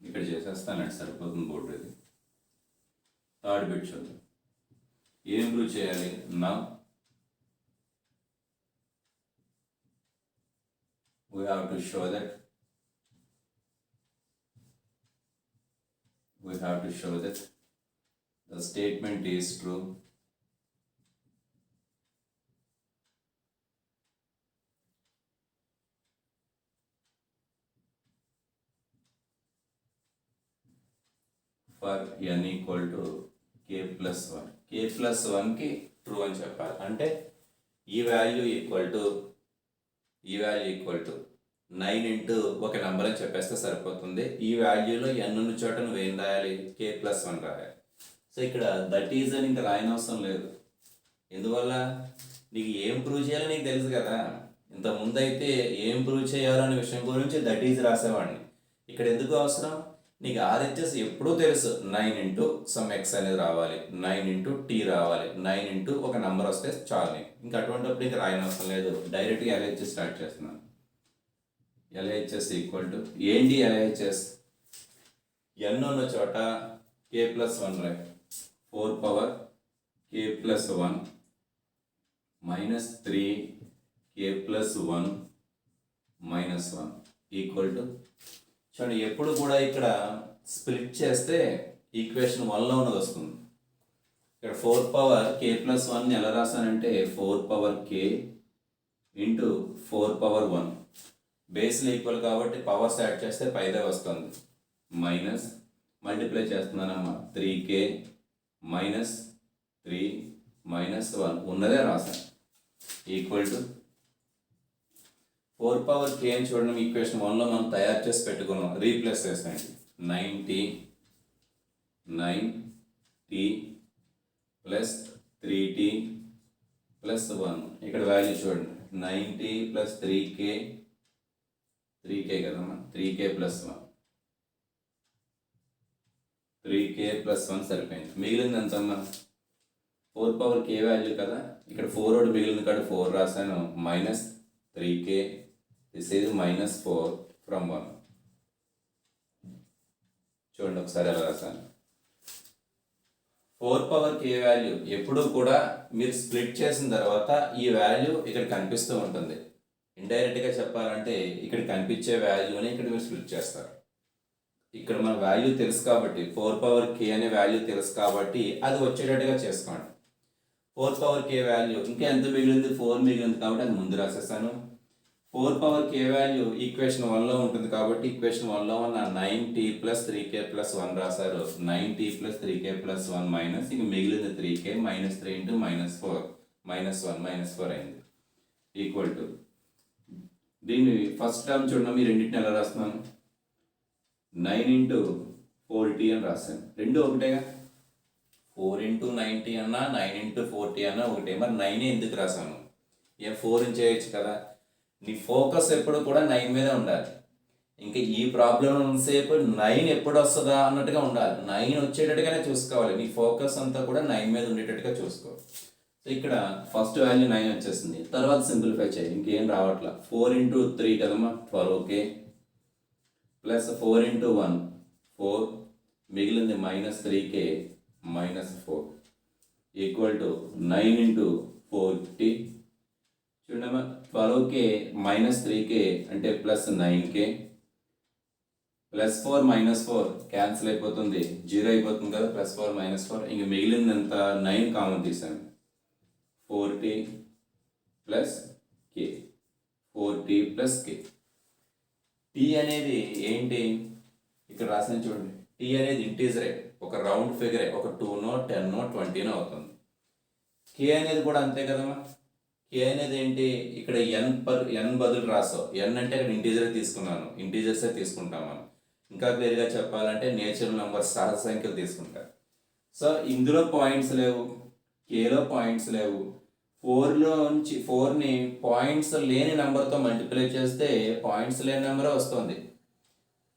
ఇక్కడ చేసేస్తానండి, సరిపోతుంది బోర్డు. ఇది థర్డ్ బిట్ చూద్దాం. ఏం ప్రూవ్ చేయాలి? నా we have to show that the statement is true for n equal to k plus 1. k plus 1 కి ట్రూ అని చెప్పాలి. అంటే ఈ వాల్యూ ఈక్వల్ టు 9 ఇంటూ ఒక నెంబర్ అని చెప్పేస్తే సరిపోతుంది. ఈ వాల్యూలో n ఉన్న చోట నువ్వు ఏం రాయాలి? k plus 1 రాయాలి. సో ఇక్కడ దట్ ఈజ్ అని ఇంకా రాయనవసరం లేదు. ఎందువల్ల? నీకు ఏం ప్రూవ్ చేయాలో నీకు తెలుసు కదా. ఇంతకుముందు అయితే ఏం ప్రూవ్ చేయాలనే విషయం గురించి దట్ ఈజ్ రాసేవాడిని. ఇక్కడ ఎందుకు అవసరం? నీకు RHS ఎప్పుడూ తెలుసు. 9 ఇంటూ సమ్ ఎక్స్ అనేది రావాలి, 9 ఇంటూ టీ రావాలి, 9 ఇంటూ ఒక నెంబర్ వస్తే చాలు. ఇంకా అటువంటిప్పుడు ఇంకా రాయనవసరం లేదు. డైరెక్ట్గా LHS స్టార్ట్ చేస్తున్నాను. LHS ఈక్వల్ టు ఏంటి? LHS n ఉన్న చోట k plus 1 రాయి. 4 power k plus 1 minus 3 k plus 1 minus 1 equal to, చూడండి ఎప్పుడు కూడా ఇక్కడ స్ప్లిట్ చేస్తే ఈక్వేషన్ 1లో ఉన్నది వస్తుంది. ఇక్కడ 4 power k plus 1 ఎలా రాసానంటే 4 power k ఇంటూ 4 power 1. బేస్లు ఈక్వల్ కాబట్టి పవర్స్ యాడ్ చేస్తే పైదే వస్తుంది. మైనస్ మల్టిప్లై చేస్తున్నానమ్మా, 3k మైనస్ 3 మైనస్ 1 ఉన్నదే రాసాను ఈక్వల్ టు 4 power k అని చూడండి. ఈక్వేషన్ 1లో మనం తయారు చేసి పెట్టుకున్నాం. రీప్లేస్ చేస్తాండి. 9t plus 3t plus 1. ఇక్కడ వాల్యూ చూడండి, 9t ప్లస్ 3k కదమ్మా, 3k ప్లస్ 1, 3k ప్లస్ 1 సరిపోయింది. మిగిలింది ఎంతమ్మా? 4 power k వాల్యూ కదా, ఇక్కడ 4 ఒకటి మిగిలింది కాదు, 4 రాశాను. Minus 3k, this is minus 4 from 1. చూడండి ఒకసారి ఎలా రాశాను. 4 power k వాల్యూ ఎప్పుడు కూడా మీరు స్ప్లిట్ చేసిన తర్వాత ఈ వాల్యూ ఇక్కడ కనిపిస్తూ ఉంటుంది. ఇండైరెక్ట్గా చెప్పాలంటే ఇక్కడ కనిపించే వాల్యూని ఇక్కడ మీరు స్ప్లిట్ చేస్తారు. ఇక్కడ మన వాల్యూ తెలుసు కాబట్టి 4 power k అనే వాల్యూ తెలుసు కాబట్టి అది వచ్చేటట్టుగా చేసుకోండి. 4 power k వాల్యూ ఇంకా ఎంత మిగిలింది? 4 మిగిలింది కాబట్టి అది ముందు రాసేసాను. 4 పవర్ k వాల్యూ ఈక్వేషన్ 1లో ఉంటుంది కాబట్టి ఈక్వేషన్ 1లో ఉన్న 9t ప్లస్ 3k ప్లస్ 1 రాశారు. 9t plus 3k plus 1 minus ఇంక మిగిలింది 3k minus 3 into minus 4 minus 1 minus 4 అయింది ఈక్వల్ టు దీన్ని ఫస్ట్ టర్మ్ చూడండి. మీరు రెండింటిని ఎలా రాస్తున్నాను 9 ఇంటూ 4t అని రాశాను. రెండు ఒకటేగా 4 ఇంటూ 9t అన్నా 9 ఇంటూ 4t అన్నా ఒకటే. మరి 9 ఎందుకు రాశాను? 4 చేయొచ్చు కదా. నీ ఫోకస్ ఎప్పుడు కూడా 9 మీద ఉండాలి. ఇంకా ఈ ప్రాబ్లం సేపు 9 ఎప్పుడు వస్తుందా అన్నట్టుగా ఉండాలి. 9 వచ్చేటట్టుగానే చూసుకోవాలి. నీ ఫోకస్ అంతా కూడా 9 మీద ఉండేటట్టుగా చూసుకో. సో ఇక్కడ ఫస్ట్ వాల్యూ 9 వచ్చేసింది. తర్వాత సింప్లిఫై చేయి, ఇంకేం రావట్లా. 4 ఇంటూ 3 కదమ్మా 12 ఓకే ప్లస్ 4 ఇంటూ 1 4 మిగిలింది minus 3k minus 4 equal to 9 into 4t చూడమ్మా 12k మైనస్ 3k అంటే plus 9k plus 4 minus 4 cancel అయిపోతుంది, 0 అయిపోతుంది కదా. ప్లస్ 4 మైనస్ 4 ఇంక మిగిలిందంత 9 కామన్ తీసాను. 4t plus k 4t plus k. t అనేది ఏంటి ఇక్కడ రాసిన చూడండి. t అనేది ఇంటీజరే, ఒక రౌండ్ ఫిగరే, ఒక 2నో 10నో 20నో అవుతుంది. k అనేది కూడా అంతే కదమ్మా. k అనేది ఏంటి ఇక్కడ n బదులు రాసావు. n అంటే ఇక్కడ ఇంటీజర్ తీసుకున్నాను, ఇంటీజర్సే తీసుకుంటాం మనం. ఇంకా క్లియర్గా చెప్పాలంటే నేచురల్ నెంబర్ సహజ సంఖ్యలు తీసుకుంటా. సో ఇందులో పాయింట్స్ లేవు, కేలో పాయింట్స్ లేవు. 4ని పాయింట్స్ లేని నెంబర్తో మల్టిప్లై చేస్తే పాయింట్స్ లేని నెంబరే వస్తుంది.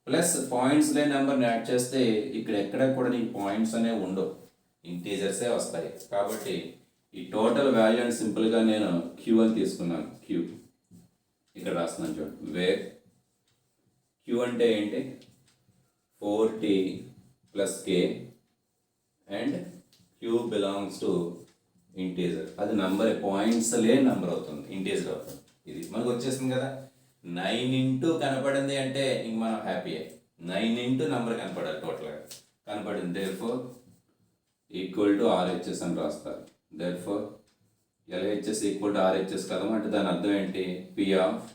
ప్లస్ పాయింట్స్ లేని నెంబర్ని యాడ్ చేస్తే ఇక్కడ ఎక్కడ కూడా నీకు పాయింట్స్ అనేవి ఉండవు, ఇంటీజర్సే వస్తాయి. కాబట్టి ఈ టోటల్ వాల్యూ అని సింపుల్గా నేను క్యూ అని తీసుకున్నాను. క్యూ ఇక్కడ రాస్తున్నాను చూడండి. వేర్ క్యూ అంటే ఏంటి 4t plus k and Q belongs to integer. అది నంబర్, పాయింట్స్ లేని నెంబర్ అవుతుంది, ఇంటీజర్ అవుతుంది. ఇది మనకు వచ్చేసింది కదా. 9 ఇంటూ కనపడింది అంటే ఇంక మనం హ్యాపీ. 9 ఇంటూ నెంబర్ కనపడాలి, టోటల్గా కనపడింది. దేర్ఫోర్ ఈక్వల్ టు RHS అని రాస్తారు. Therefore LHS equal to RHS కదా. అంటే దాని అర్థం ఏంటి? P of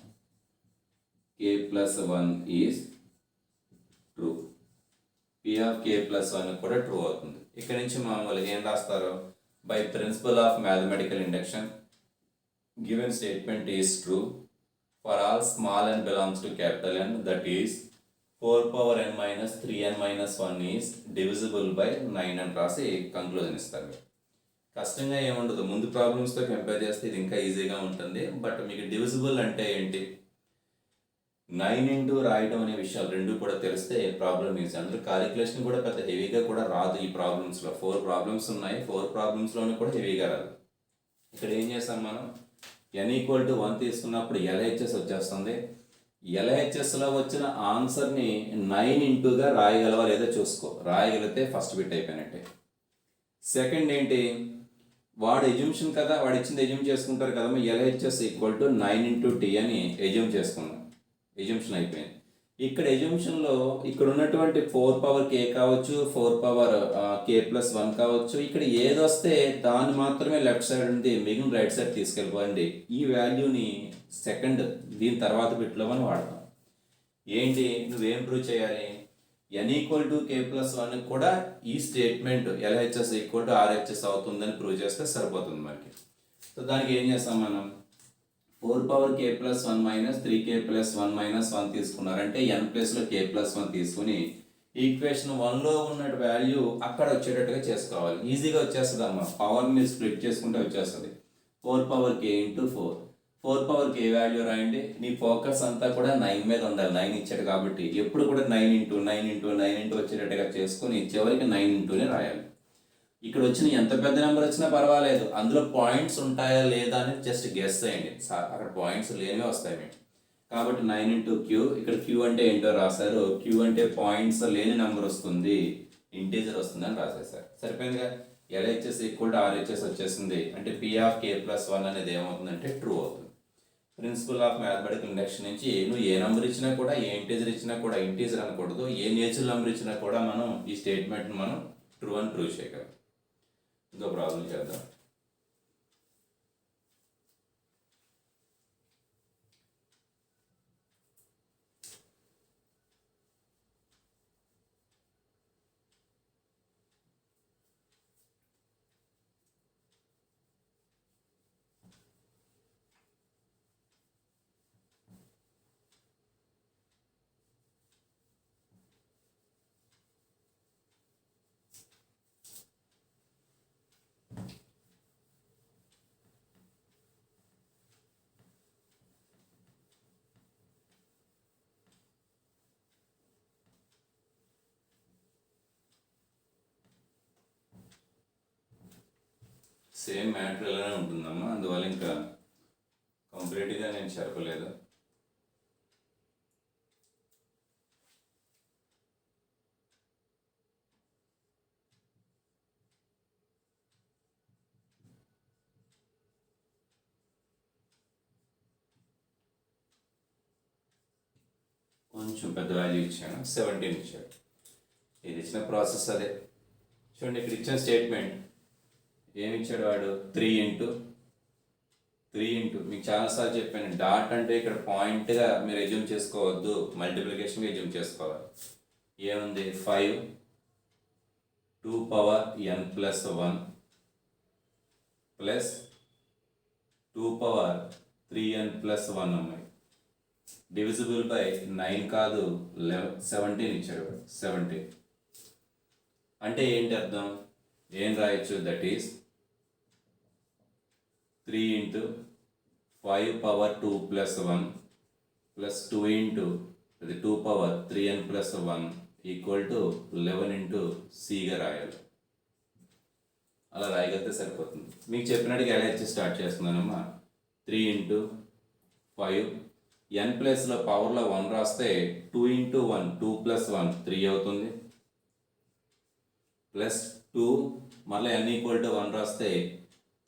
k plus 1 is true. P of k plus 1 కూడా ట్రూ అవుతుంది. ఇక్కడ నుంచి మామూలుగా ఏం రాస్తారు? By principle of mathematical induction given statement is true for all small n belongs to capital N, that is 4 power n minus 3n minus 1 is divisible by 9 అని రాసి కంక్లూజన్ ఇస్తారు. కష్టంగా ఏముండదు, ముందు ప్రాబ్లమ్స్తో కంపేర్ చేస్తే ఇది ఇంకా ఈజీగా ఉంటుంది. బట్ మీకు డివిజిబుల్ అంటే ఏంటి, 9 ఇంటూ రాయడం అనే విషయాలు రెండు కూడా తెలిస్తే ప్రాబ్లమ్ ఈజీ. అందులో కాలిక్యులేషన్ కూడా పెద్ద హెవీగా కూడా రాదు. ఈ ప్రాబ్లమ్స్లో 4 ప్రాబ్లమ్స్ ఉన్నాయి, 4 ప్రాబ్లమ్స్లోనే కూడా హెవీగా రాదు. ఇక్కడ ఏం చేస్తాం మనం, n ఈక్వల్ టు 1 తీసుకున్నప్పుడు LHS వచ్చేస్తుంది. LHSలో వచ్చిన ఆన్సర్ని 9 ఇంటూగా రాయగలవా లేదా చూసుకో. రాయగలిగితే ఫస్ట్ బిట్ అయిపోయినట్టే. సెకండ్ ఏంటి, వాడు ఎజ్యూమ్షన్ కదా, వాడు ఇచ్చింది ఎజ్యూమ్ చేసుకుంటారు కదమ్మా. LHS equal to 9 into t అని ఎజ్యూమ్ చేసుకున్నాం, ఎజ్యూమ్షన్ అయిపోయింది. ఇక్కడ ఎజ్యూమ్షన్లో ఇక్కడ ఉన్నటువంటి 4 పవర్ k కావచ్చు, 4 పవర్ k ప్లస్ 1 కావచ్చు. ఇక్కడ ఏది వస్తే దాన్ని మాత్రమే లెఫ్ట్ సైడ్ ఉంది, మిగిలిన రైట్ సైడ్ తీసుకెళ్ళిపోండి. ఈ వాల్యూని సెకండ్ దీని తర్వాత బిట్లో మనం వాడతాం. ఏంటి, నువ్వేం ప్రూవ్ చేయాలి, n equal to k plus 1 కూడా ఈ statement LHS equal to RHS అవుతుందని ప్రూవ్ చేస్తే సరిపోతుంది మనకి. సో దానికి ఏం చేస్తాం మనం, 4 power k plus 1 minus 3k plus 1 minus 1 తీసుకున్నారంటే n ప్లేస్లో k ప్లస్ 1 తీసుకుని ఈక్వేషన్ 1లో ఉన్న వాల్యూ అక్కడ వచ్చేటట్టుగా చేసుకోవాలి. ఈజీగా వచ్చేస్తుంది అమ్మ, పవర్ని స్ప్లిట్ చేసుకుంటే వచ్చేస్తుంది. 4 power k into 4 power k value రాయండి. నీ ఫోకస్ అంతా కూడా 9 మీద ఉండాలి. 9 ఇచ్చాడు కాబట్టి ఎప్పుడు కూడా 9 ఇంటూ 9 ఇంటూ 9 ఇంటూ వచ్చేటట్టుగా చేసుకుని చివరికి 9 ఇంటూనే రాయాలి. ఇక్కడ వచ్చిన ఎంత పెద్ద నెంబర్ వచ్చినా పర్వాలేదు, అందులో పాయింట్స్ ఉంటాయా లేదా అని జస్ట్ గెస్ చేయండి. అక్కడ పాయింట్స్ లేనివే వస్తాయి మీకు. కాబట్టి 9 ఇంటూ క్యూ, ఇక్కడ క్యూ అంటే ఏంటో రాశారు. క్యూ అంటే పాయింట్స్ లేని నెంబర్ వస్తుంది, ఇంటీజర్ వస్తుంది అని రాసేసారు. సరిపోయిందిగా. LHS ఈక్వల్ టు RHS వచ్చేసింది. అంటే P ఆఫ్ k ప్లస్ 1 అనేది ఏమవుతుందంటే ట్రూ అవుతుంది. ప్రిన్సిపల్ ఆఫ్ మ్యాథమెటికల్ ఇండక్షన్ నుంచి నువ్వు ఏ నెంబర్ ఇచ్చినా కూడా, ఏ ఇంటీజర్ ఇచ్చినా కూడా ఇంటీజర్ అనకూడదు, ఏ నేచురల్ నెంబర్ ఇచ్చినా కూడా మనం ఈ స్టేట్మెంట్ని మనం ట్రూ అని ప్రూవ్ చేయగలం. ఇంకో ప్రాబ్లం చేద్దాం. సేమ్ మ్యాటర్లోనే ఉంటుందమ్మా, అందువల్ల ఇంకా కంప్లీట్గా నేను చెప్పలేదు. కొంచెం పెద్ద వాల్యూ ఇచ్చాను, 17 ఇచ్చాడు. ఇది ఇచ్చిన ప్రాసెస్ అదే. చూడండి ఇక్కడ ఇచ్చిన స్టేట్మెంట్ ఏమి ఇచ్చాడు వాడు, 3 ఇంటూ మీకు చాలాసార్లు చెప్పాను, డాట్ అంటే ఇక్కడ పాయింట్గా మీరు ఎజ్యూమ్ చేసుకోవద్దు, మల్టిప్లికేషన్ ఎజ్యూమ్ చేసుకోవాలి. ఏముంది 5 2n+1 ప్లస్ 2n+1 అమ్మాయి డివిజిబుల్ బై 9 కాదు 17 ఇచ్చాడు. 17 అంటే ఏంటి అర్థం, ఏం రాయొచ్చు, that is 3 into 5^2+1 plus 2 into అది 2^3n+1 ఈక్వల్ టు 11 ఇంటూ సిగా రాయాలి. అలా రాయగలిగితే సరిపోతుంది. మీకు చెప్పినట్టుగా ఎలా ఇచ్చి స్టార్ట్ చేస్తున్నానమ్మా, 3 ఇంటూ 5 n ప్లస్లో పవర్లో 1 రాస్తే 2 ఇంటూ 1 2+1 3 అవుతుంది, ప్లస్ 2 మళ్ళీ n ఈక్వల్ టు 1 రాస్తే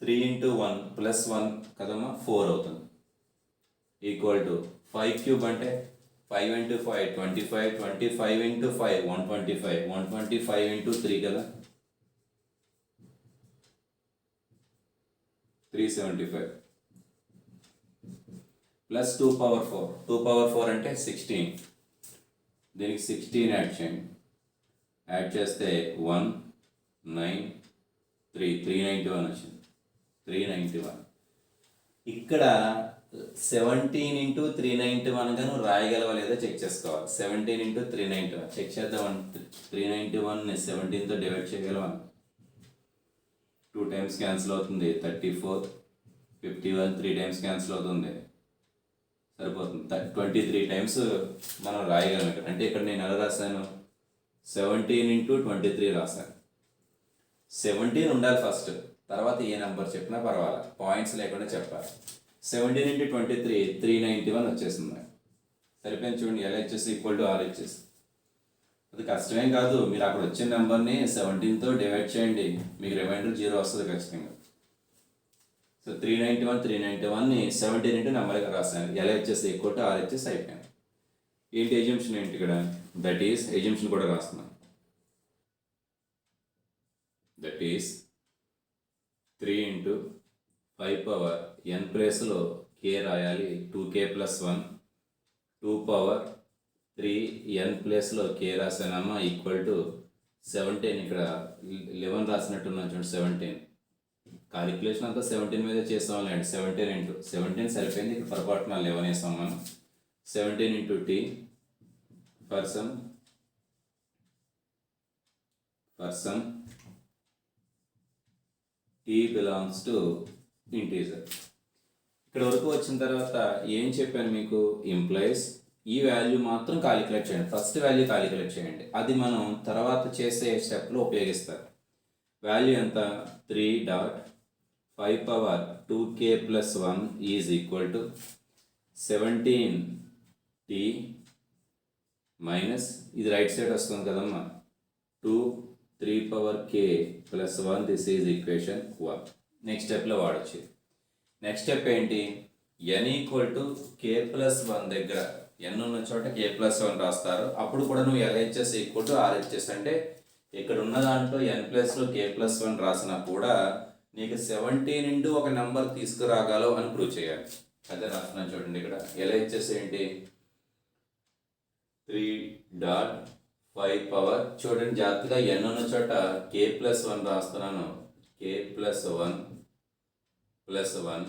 3 ఇంటూ 1 ప్లస్ 1 కదమ్మా 4 అవుతుంది, ఈక్వల్ టు 5³ అంటే 5 ఇంటూ 5 25, 25 ఇంటూ 5 125, 125 ఇంటూ 3 కదా 375 ప్లస్ 2^4 అంటే 16, దీనికి 16 యాడ్ చేయండి, యాడ్ చేస్తే 1 9 3 391 వచ్చింది, 391. ఇక్కడ 17 ఇంటూ 391 గాను రాయగలవా లేదా చెక్ చేసుకోవాలి. 17 ఇంటూ 391 చెక్ చేద్దాం. 391ని 17తో డివైడ్ చేయగలవా, 2 టైమ్స్ క్యాన్సిల్ అవుతుంది, 34 51 3 టైమ్స్ క్యాన్సిల్ అవుతుంది, సరిపోతుంది. 23 టైమ్స్ మనం రాయగలం ఇక్కడ. అంటే ఇక్కడ నేను ఎలా రాశాను, 17 ఇంటూ 23 రాశాను. 17 ఉండాలి ఫస్ట్, తర్వాత ఏ నెంబర్ చెప్పినా పర్వాలేదు, పాయింట్స్ లేకుండా చెప్పాలి. 17 ఇంటూ 23 391 వచ్చేసింది. సరిపోయింది చూడండి, LHS ఈక్వల్ టు RHS. అది కష్టమేం కాదు, మీరు అక్కడ వచ్చిన నెంబర్ని 17తో డివైడ్ చేయండి, మీకు రిమైండర్ 0 వస్తుంది ఖచ్చితంగా. సో 391ని 17 ఇంటూ నెంబర్గా రాశాను, LHS ఈక్వల్ టు RHS అయిపోయింది. ఏంటి ఎజంప్షన్ ఏంటి ఇక్కడ, దట్ ఈస్ ఎజంప్షన్ కూడా రాస్తున్నాను, దట్ ఈస్ 3 ఇంటూ 5^n ప్లేస్లో k రాయాలి, 2k+1 2^3n ప్లేస్లో k రాసానమ్మా ఈక్వల్ టు 17. ఇక్కడ 11 రాసినట్టున్నాను చూడండి, 17 కాలిక్యులేషన్ అంతా 17 మీద చేసాం లేండి. 17 ఇంటూ 17 సరిపోయింది, ఇక్కడ పొరపాటున 11 వేసాం మనం. 17 into t for some t belongs to integer. ఇక్కడ వరకు వచ్చిన తర్వాత ఏం చెప్పాను మీకు, ఇంప్లైస్ ఈ వాల్యూ మాత్రం కాలిక్యులేట్ చేయండి, ఫస్ట్ వాల్యూ కాలిక్యులేట్ చేయండి, అది మనం తర్వాత చేసే స్టెప్లో ఉపయోగిస్తారు. వాల్యూ ఎంత, 3.5^2k+1 is equal to 17t minus ఇది రైట్ సైడ్ వస్తుంది కదమ్మా, 2 3k+1 this is equation 1. Next స్టెప్లో వాడచ్చు. నెక్స్ట్ స్టెప్ ఏంటి, n ఈక్వల్ టు k+1 దగ్గర n ఉన్న చోట k+1 రాస్తారు. అప్పుడు కూడా నువ్వు LHS ఈక్వల్ టు RHS అంటే ఇక్కడ ఉన్న దాంట్లో n ప్లస్లో k+1 రాసినా కూడా నీకు 17 ఇంటూ ఒక నెంబర్ తీసుకురాగలవు అని ప్రూవ్ చేయాలి. అదే రాస్తున్నాను చూడండి, ఇక్కడ LHS ఏంటి, 3.5 చూడండి జాగ్రత్తగా, n ఉన్న చోట k+1 రాస్తున్నాను, k+1+1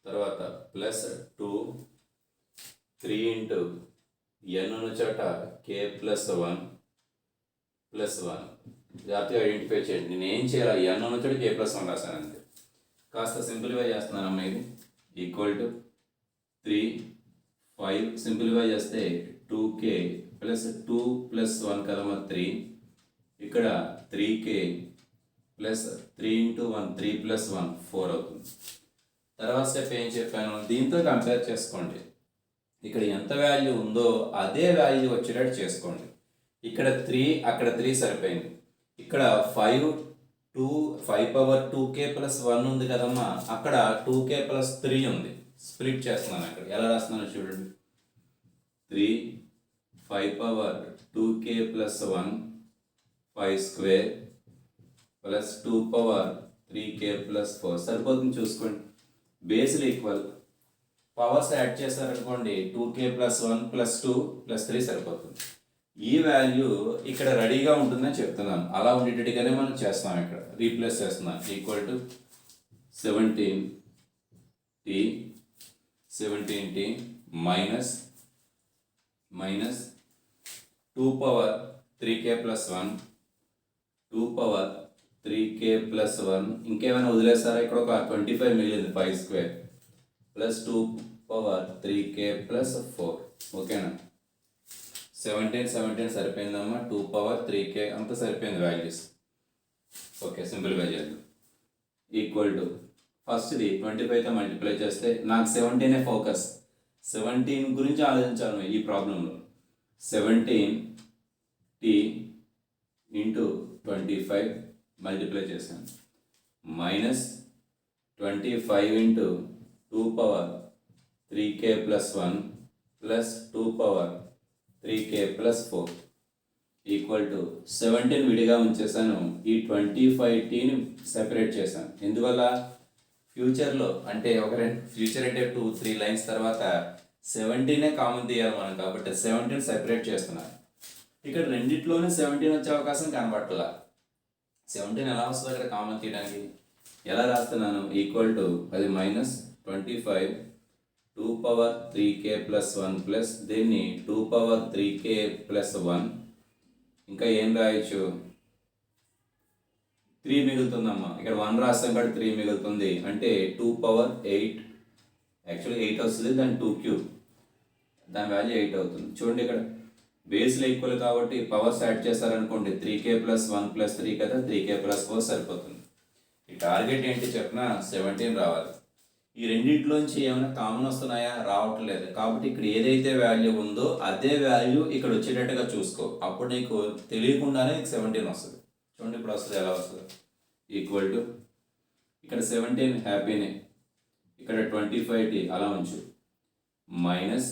తర్వాత ప్లస్ 2 3 ఇంటూ n ఉన్న చోట k+1+1 జాగ్రత్తగా ఐడెంటిఫై చేయండి. నేను ఏం చేయాలి, n ఉన్న చోట k+1 రాశాను అంతే. కాస్త సింప్లిఫై చేస్తున్నానమ్మా, ఇది ఈక్వల్ టు 3 5 సింప్లిఫై చేస్తే 2k + 2+1 కదమ్మా 3, ఇక్కడ 3k ప్లస్ 3 ఇంటూ 1 3 ప్లస్ 1 4 అవుతుంది. తర్వాత స్టెప్ ఏం చెప్పాను, దీంతో కంపేర్ చేసుకోండి. ఇక్కడ ఎంత వాల్యూ ఉందో అదే వాల్యూ వచ్చేటట్టు చేసుకోండి. ఇక్కడ 3 అక్కడ 3 సరిపోయింది. ఇక్కడ 5 పవర్ 2k ప్లస్ 1 ఉంది కదమ్మా, అక్కడ 2k ప్లస్ 3 ఉంది. స్ప్లిట్ చేస్తున్నాను. అక్కడ ఎలా రాస్తున్నాను చూడండి. 3 5 power 2k plus 1 5 square plus 2 power 3k plus 4 సరిపోతుంది. చూసుకోండి, బేస్లు ఈక్వల్, పవర్స్ యాడ్ చేశారనుకోండి 2k ప్లస్ 1 ప్లస్ 2 ప్లస్ 3 సరిపోతుంది. ఈ వాల్యూ ఇక్కడ రెడీగా ఉంటుందని చెప్తున్నాను. అలా ఉండేటట్టుగానే మనం చేస్తాం. ఇక్కడ రీప్లేస్ చేస్తున్నాం. Equal to 17t minus 2 power 3k plus 1 2 power 3k plus 1 ఇంకేమైనా వదిలేస్తారా? ఇక్కడ ఒక 25 మిగిలింది 5 square plus 2 power 3k plus 4. ఓకేనా? 17 సరిపోయిందమ్మా. 2 పవర్ 3k అంతా సరిపోయింది వాల్యూస్. ఓకే, సింపుల్గా చేద్దాం. ఈక్వల్ టు ఫస్ట్ ఇది 25తో మల్టిప్లై చేస్తే నాకు 17 ఫోకస్. 17 గురించి ఆలోచించాను ఈ ప్రాబ్లంలో. 17t ఇంటూ 25 మల్టిప్లై చేశాను minus 25 into 2 power 3k plus 1 plus 2 power 3k plus 4 equal to 17 విడిగా ఉంచేసాను. ఈ 25tని సెపరేట్ చేశాను. ఎందువల్ల? ఫ్యూచర్లో అంటే ఫ్యూచర్ అంటే 2-3 లైన్స్ తర్వాత 17నే కామన్ తీయాలి మనం, కాబట్టి 17 సెపరేట్ చేస్తున్నాను. ఇక్కడ రెండిట్లోనే 17 వచ్చే అవకాశం కనబట్టలా. 17 ఎలా వస్తుంది అక్కడ కామన్ తీయడానికి? ఎలా రాస్తున్నాను? ఈక్వల్ టు అది minus 25 2 power 3k plus 1 plus దీన్ని 2 పవర్ 3k ప్లస్ 1. ఇంకా ఏం రాయొచ్చు? 3 మిగులుతుందమ్మా. ఇక్కడ 1 రాస్తాం కాబట్టి 3 మిగులుతుంది. అంటే 2 పవర్ 8, యాక్చువల్లీ 8 వస్తుంది, దాని 2 క్యూబ్, దాని వాల్యూ 8 అవుతుంది. చూడండి, ఇక్కడ బేస్లో ఈక్వల్ కాబట్టి పవర్స్ యాడ్ చేస్తారనుకోండి 3k ప్లస్ 1 ప్లస్ 3 కదా, 3k ప్లస్ 4 సరిపోతుంది. ఈ టార్గెట్ ఏంటి చెప్పిన 17 రావాలి. ఈ రెండింటిలోంచి ఏమైనా కామన్ వస్తున్నాయా? రావట్లేదు. కాబట్టి ఇక్కడ ఏదైతే వాల్యూ ఉందో అదే వాల్యూ ఇక్కడ వచ్చేటట్టుగా చూసుకో. అప్పుడు నీకు తెలియకుండానే 17 వస్తుంది. చూడండి ఇప్పుడు వస్తుంది. ఎలా వస్తుంది? ఈక్వల్ టు ఇక్కడ 17 హ్యాపీనే, ఇక్కడ 25t అలా ఉంచు మైనస్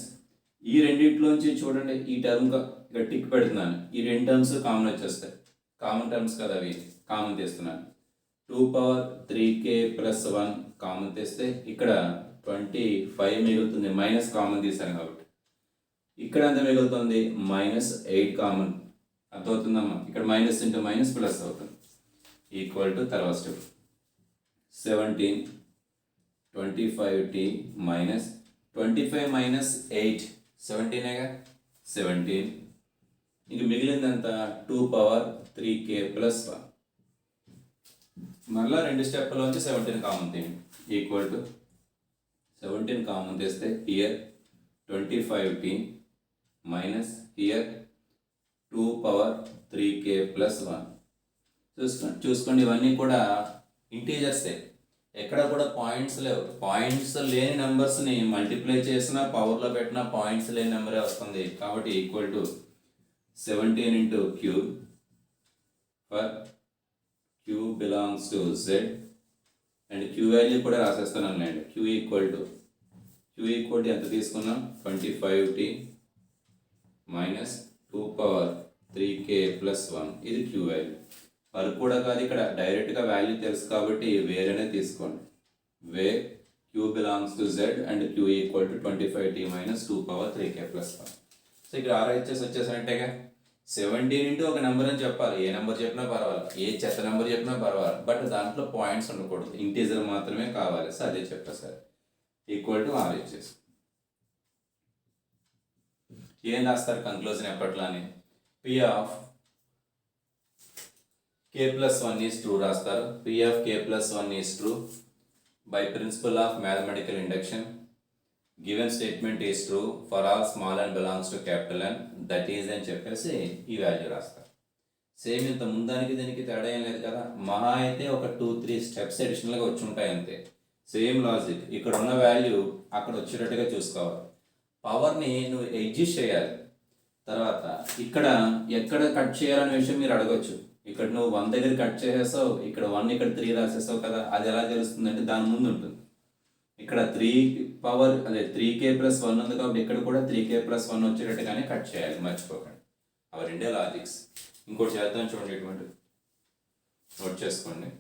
ఈ రెండింటిలోంచి చూడండి ఈ టర్మ్ ఇక్కడ టిక్ పెడుతున్నాను. ఈ 2 టర్మ్స్ కామన్ వచ్చేస్తాయి. కామన్ టర్మ్స్ కదా అవి, కామన్ తీస్తున్నాను. 2 పవర్ 3k ప్లస్ 1 కామన్ తీస్తే ఇక్కడ 25 మిగులుతుంది. మైనస్ కామన్ తీసాను కాబట్టి ఇక్కడ ఎంత మిగులుతుంది? -8 కామన్. అర్థమవుతుందమ్మా? ఇక్కడ మైనస్ ఇంటూ మైనస్ ప్లస్ అవుతుంది. ఈక్వల్ టు తర్వాత స్టెప్ 17 25t మైనస్ 25 మైనస్ 8 17ఏగా, 17 ఇంక మిగిలిందంతా 2 పవర్ 3k ప్లస్ 1. మళ్ళీ 2 స్టెప్లోంచి 17 కామన్ తీయండి. ఈక్వల్ టు 17 కామన్ తీస్తే here 25t minus here 2 power 3k plus 1. చూసుకోండి ఇవన్నీ కూడా ఇంటీజర్సే, ఎక్కడ కూడా పాయింట్స్ లేవు. పాయింట్స్ లేని నెంబర్స్ని మల్టిప్లై చేసినా పవర్లో పెట్టినా పాయింట్స్ లేని నెంబరే వస్తుంది. కాబట్టి equal to 17 into cube for Q belongs to Z and Q value కూడా రాసేస్తున్నాను అండి. క్యూ ఈక్వల్ టు ఎంత తీసుకున్నాం? 25t minus 2 power 3k plus 1. ఇది క్యూ వాల్యూ. వర్క్ కూడా కాదు, ఇక్కడ డైరెక్ట్గా వాల్యూ తెలుసు కాబట్టి వేరేనే తీసుకోండి. Where Q belongs to Z and Q equal to 25t minus 2 power 3k plus 1. So ఇక్కడ RHS వచ్చేసినట్టేగా. 17 ఇంటూ ఒక నెంబర్ అని చెప్పాలి. ఏ నెంబర్ చెప్పినా పర్వాలేదు, ఏ చెత్త నెంబర్ చెప్పినా పర్వాలేదు, బట్ దాంట్లో పాయింట్స్ ఉండకూడదు, ఇంటీజర్ మాత్రమే కావాలి. సో అదే చెప్పేసారు. Equal to RHS. ఏం రాస్తారు కంక్లూజన్ ఎప్పట్లానే? P of k plus 1 is true రాస్తారు. P of k plus 1 is true by principle of mathematical induction. Given statement is true for all small n belongs to capital N, that is అని చెప్పేసి ఈ వాల్యూ రాస్తారు. సేమ్ ఇంత ముందానికి దీనికి తేడా ఏం లేదు కదా, మహా అయితే ఒక 2-3 స్టెప్స్ అడిషనల్గా వచ్చి ఉంటాయి అంతే. సేమ్ లాజిక్, ఇక్కడ ఉన్న వాల్యూ అక్కడ వచ్చేటట్టుగా చూసుకోవాలి. పవర్ని నువ్వు అడ్జస్ట్ చేయాలి. తర్వాత ఇక్కడ ఎక్కడ కట్ చేయాలనే విషయం మీరు అడగొచ్చు. ఇక్కడ నువ్వు 1 దగ్గర కట్ చేసేసావు, ఇక్కడ 1 ఇక్కడ 3 రాసేసావు కదా, అది ఎలా తెలుస్తుంది అంటే దాని ముందు ఉంటుంది. ఇక్కడ 3 పవర్ అదే 3k+1 ఉంది కాబట్టి ఇక్కడ కూడా 3k+1 వచ్చేటట్టుగానే కట్ చేయాలి, మర్చిపోకండి. అవి రెండే లాజిక్స్. ఇంకోటి చేద్దాం చూడండి, ఇటువంటి నోట్ చేసుకోండి.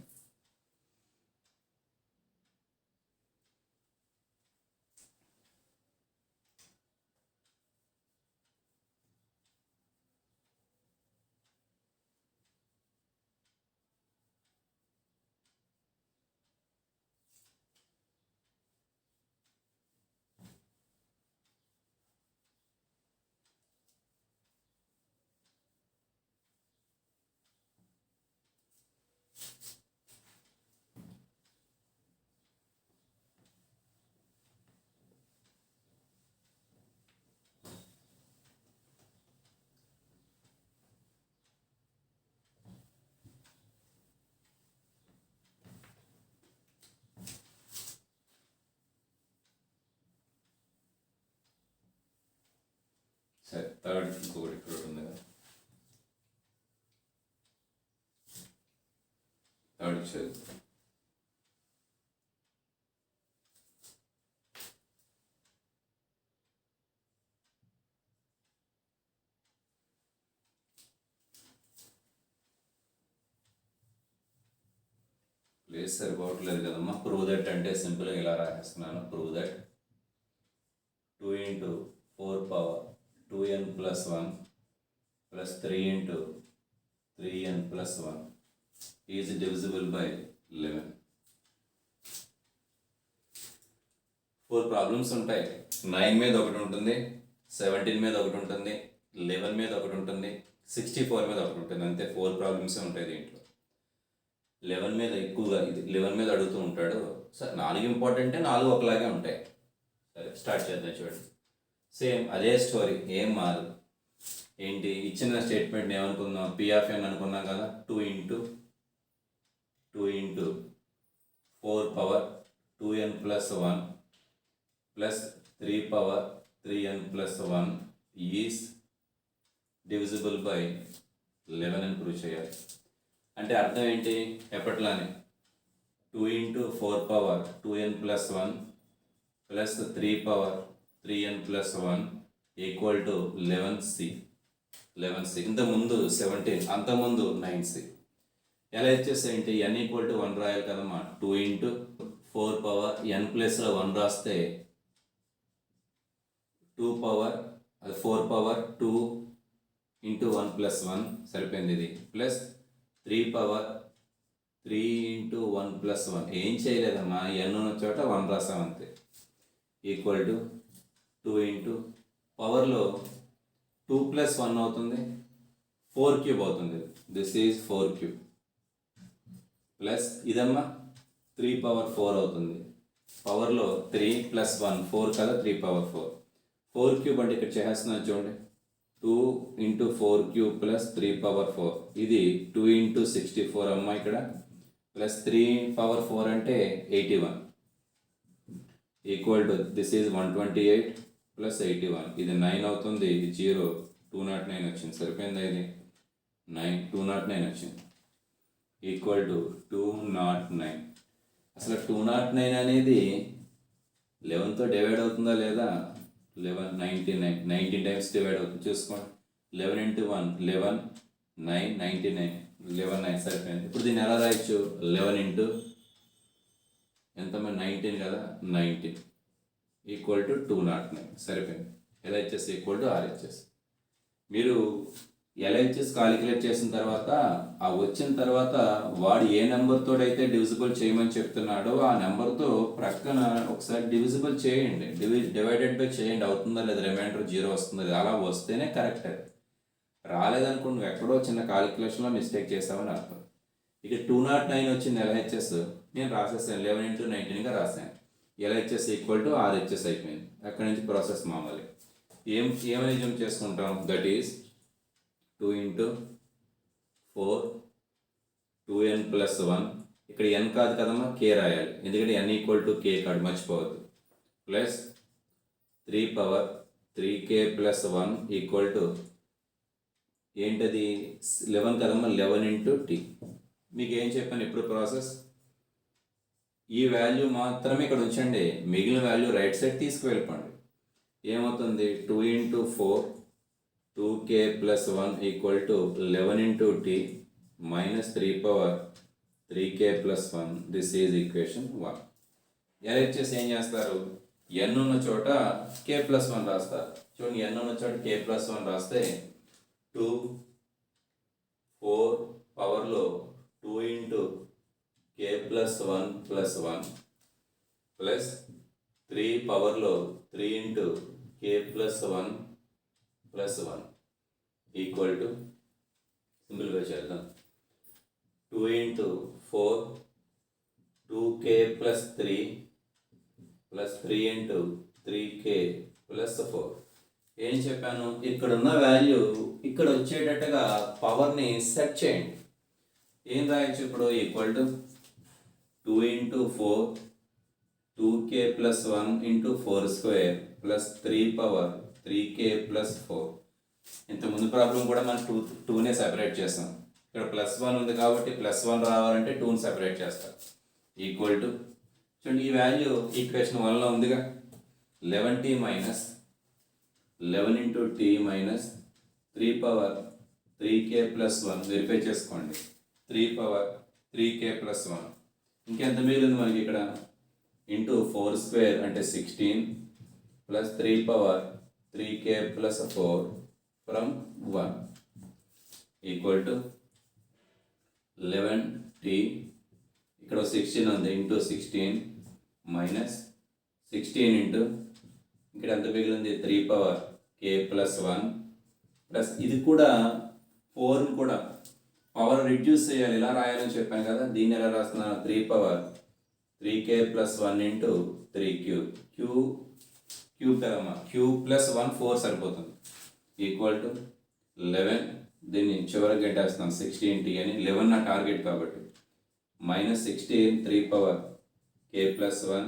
సరే, థర్డ్ ఇంకొకటి ఇక్కడ ఉంది కదా, థర్డ్ చదువు. ప్లేస్ సరిపోవట్లేదు కదమ్మా. ప్రూవ్ దట్ అంటే సింపుల్గా ఇలా రాసేస్తున్నాను. Prove that 2 × 4 power 2n+1 plus 3 × 3n+1 is divisible by 11. 4 problems ఉంటాయి. 9 మీద ఒకటి ఉంటుంది, 17 మీద ఒకటి ఉంటుంది, 11 మీద ఒకటి ఉంటుంది, 64 మీద ఒకటి ఉంటుంది. అంతే, 4 ప్రాబ్లమ్సే ఉంటాయి దీంట్లో. 11 మీద ఎక్కువగా, ఇది 11 మీద అడుగుతూ ఉంటాడు. సరే, 4 ఇంపార్టెంటే, 4 ఒకలాగే ఉంటాయి. సరే, స్టార్ట్ చేద్దాం. చూడండి, సేమ్ అదే స్టోరీ, ఏం మారదు. ఏంటి ఇచ్చిన స్టేట్మెంట్ ఏమనుకుందాం, P(n) అనుకున్నాం కదా. 2 × 4 power 2n+1 plus 3 power 3n+1 is divisible by 11 అని ప్రూవ్ చేయాలి. అంటే అర్థం ఏంటి, ఎప్పట్లానే 2 × 4 power 2n+1 plus 3 power 3n+1 equal to 11c. ఇంతకుముందు 17, అంతకుముందు 9c. ఎలా ఇచ్చేస్తే ఏంటి, n = 1 రాయాలి కదమ్మా. 2 × 4 పవర్ n+1 రాస్తే 2 పవర్ 4 పవర్ 2 × 1+1 సరిపోయింది ఇది, ప్లస్ 3 పవర్ 3 × 1+1 ఏం చేయలేదమ్మా, n ఉన్న చోట 1 రాసాం అంతే, ఈక్వల్ టు 2 × పవర్లో 2 + 1 అవుతుంది, 4³ అవుతుంది. దిస్ ఈజ్ 4³ ప్లస్ ఇదమ్మా 3 పవర్ 4 అవుతుంది. పవర్లో 3 + 1 4 కదా, 3 పవర్ 4. 4³ అంటే ఇక్కడ చేస్తున్నాను చూడండి, 2 × 4³ ప్లస్ 3 పవర్ 4. ఇది 2 × 64 అమ్మ ఇక్కడ, ప్లస్ 3 పవర్ 4 అంటే 81 equal to this is 128 plus 81. ఇది 9 అవుతుంది, ఇది 0, 209 వచ్చింది. సరిపోయిందా, ఇది 9, 209 వచ్చింది, ఈక్వల్ టు 209. అసలు 209 అనేది 11తో డివైడ్ అవుతుందా లేదా, 11 99 19 టైమ్స్ డివైడ్ అవుతుంది చూసుకోండి. 11 × 1 11, 9 99, 11 9 సరిపోయింది. ఇప్పుడు దీన్ని ఎలా రాయొచ్చు, 11 × ఎంతమ్మా 19 కదా, 19 ఈక్వల్ టు 209 సరిపోయింది. LHS equal to RHS. మీరు LHS కాలిక్యులేట్ చేసిన తర్వాత ఆ వచ్చిన తర్వాత వాడు ఏ నెంబర్తో అయితే డివిజిబుల్ చేయమని చెప్తున్నాడో ఆ నెంబర్తో ప్రక్కన ఒకసారి డివిజిబుల్ చేయండి, డివైడెడ్ బై చేయండి, అవుతుందా లేదా, రిమైండర్ 0 వస్తుందా లేదా. అలా వస్తేనే కరెక్ట్. రాలేదనుకో నువ్వు ఎక్కడో చిన్న కాలిక్యులేషన్లో మిస్టేక్ చేసావని అర్థం. ఇక 209 వచ్చింది LHS, నేను రాసేసాను 11 × 19గా రాశాను. LHS ఈక్వల్ టు RHS అయిపోయింది. అక్కడి నుంచి ప్రాసెస్ మామూలు. ఏమని జంప్ చేసుకుంటాం, దట్ ఈస్ 2 × 4 2n ప్లస్ 1 ఇక్కడ n కాదు కదమ్మా k రాయాలి ఎందుకంటే n ఈక్వల్ టు k కాదు మర్చిపోవద్దు plus 3 power 3k plus 1 equal to ఏంటది 11 కదమ్మా 11 ఇంటూ టీ మీకు ఏం చెప్పాను ఇప్పుడు ప్రాసెస్ ఈ వాల్యూ మాత్రమే ఇక్కడ ఉంచండి మిగిలిన వాల్యూ రైట్ సైడ్ తీసుకువెళ్ళిపోండి ఏమవుతుంది 2 into 4 2k plus 1 equal to 11 into T minus 3 power 3k plus 1 this is equation 1 ఎలా ఇచ్చేసి ఏం చేస్తారు n ఉన్న చోట k ప్లస్ 1 రాస్తారు చూడండి n ఉన్న చోట k ప్లస్ 1 రాస్తే 2 4 పవర్లో 2 into k plus 1 plus 1 plus 3 పవర్లో 3 into k plus 1 plus 1 equal to సింపుల్గా చేద్దాం 2 into 4 2k plus 3 plus 3 into 3k plus 4 ఏం చెప్పాను ఇక్కడున్న వాల్యూ ఇక్కడ వచ్చేటట్టుగా పవర్ని సెట్ చేయండి ఏం రాయొచ్చు ఇప్పుడు equal to 2 into 4 2k plus 1 into 4 square plus 3 power 3k plus 4 ఇంతకుముందు ప్రాబ్లం కూడా మనం 2నే సెపరేట్ చేస్తాం ఇక్కడ ప్లస్ 1 ఉంది కాబట్టి ప్లస్ 1 రావాలంటే 2ని సెపరేట్ చేస్తాం ఈక్వల్ టు చూడండి ఈ వాల్యూ ఈక్వేషన్ 1లో ఉందిగా 11t minus 11 into T minus 3 power 3k plus 1 verify చేసుకోండి 3 పవర్ 3k ప్లస్ 1 ఇంకెంత మిగిలింది మనకి ఇక్కడ ఇంటూ 4 స్క్వేర్ అంటే 16 plus 3 power 3k plus 4 from 1 equal to 11t ఇక్కడ 16 ఉంది ఇంటూ 16 మైనస్ 16 ఇంటూ ఇక్కడ ఎంత మిగిలింది 3 పవర్ k ప్లస్ 1 ప్లస్ ఇది కూడా 4 కూడా పవర్ రిడ్యూస్ చేయాలి ఇలా రాయాలని చెప్పాను కదా దీన్ని ఎలా రాస్తున్నాను 3 power 3k plus 1 into 3 cube కదమ్మా క్యూబ్ ప్లస్ 1 4 సరిపోతుంది ఈక్వల్ టు 11 దీన్ని చివరికి గంటేస్తున్నాం 16t అని 11 నా టార్గెట్ కాబట్టి minus 16 3 power k plus 1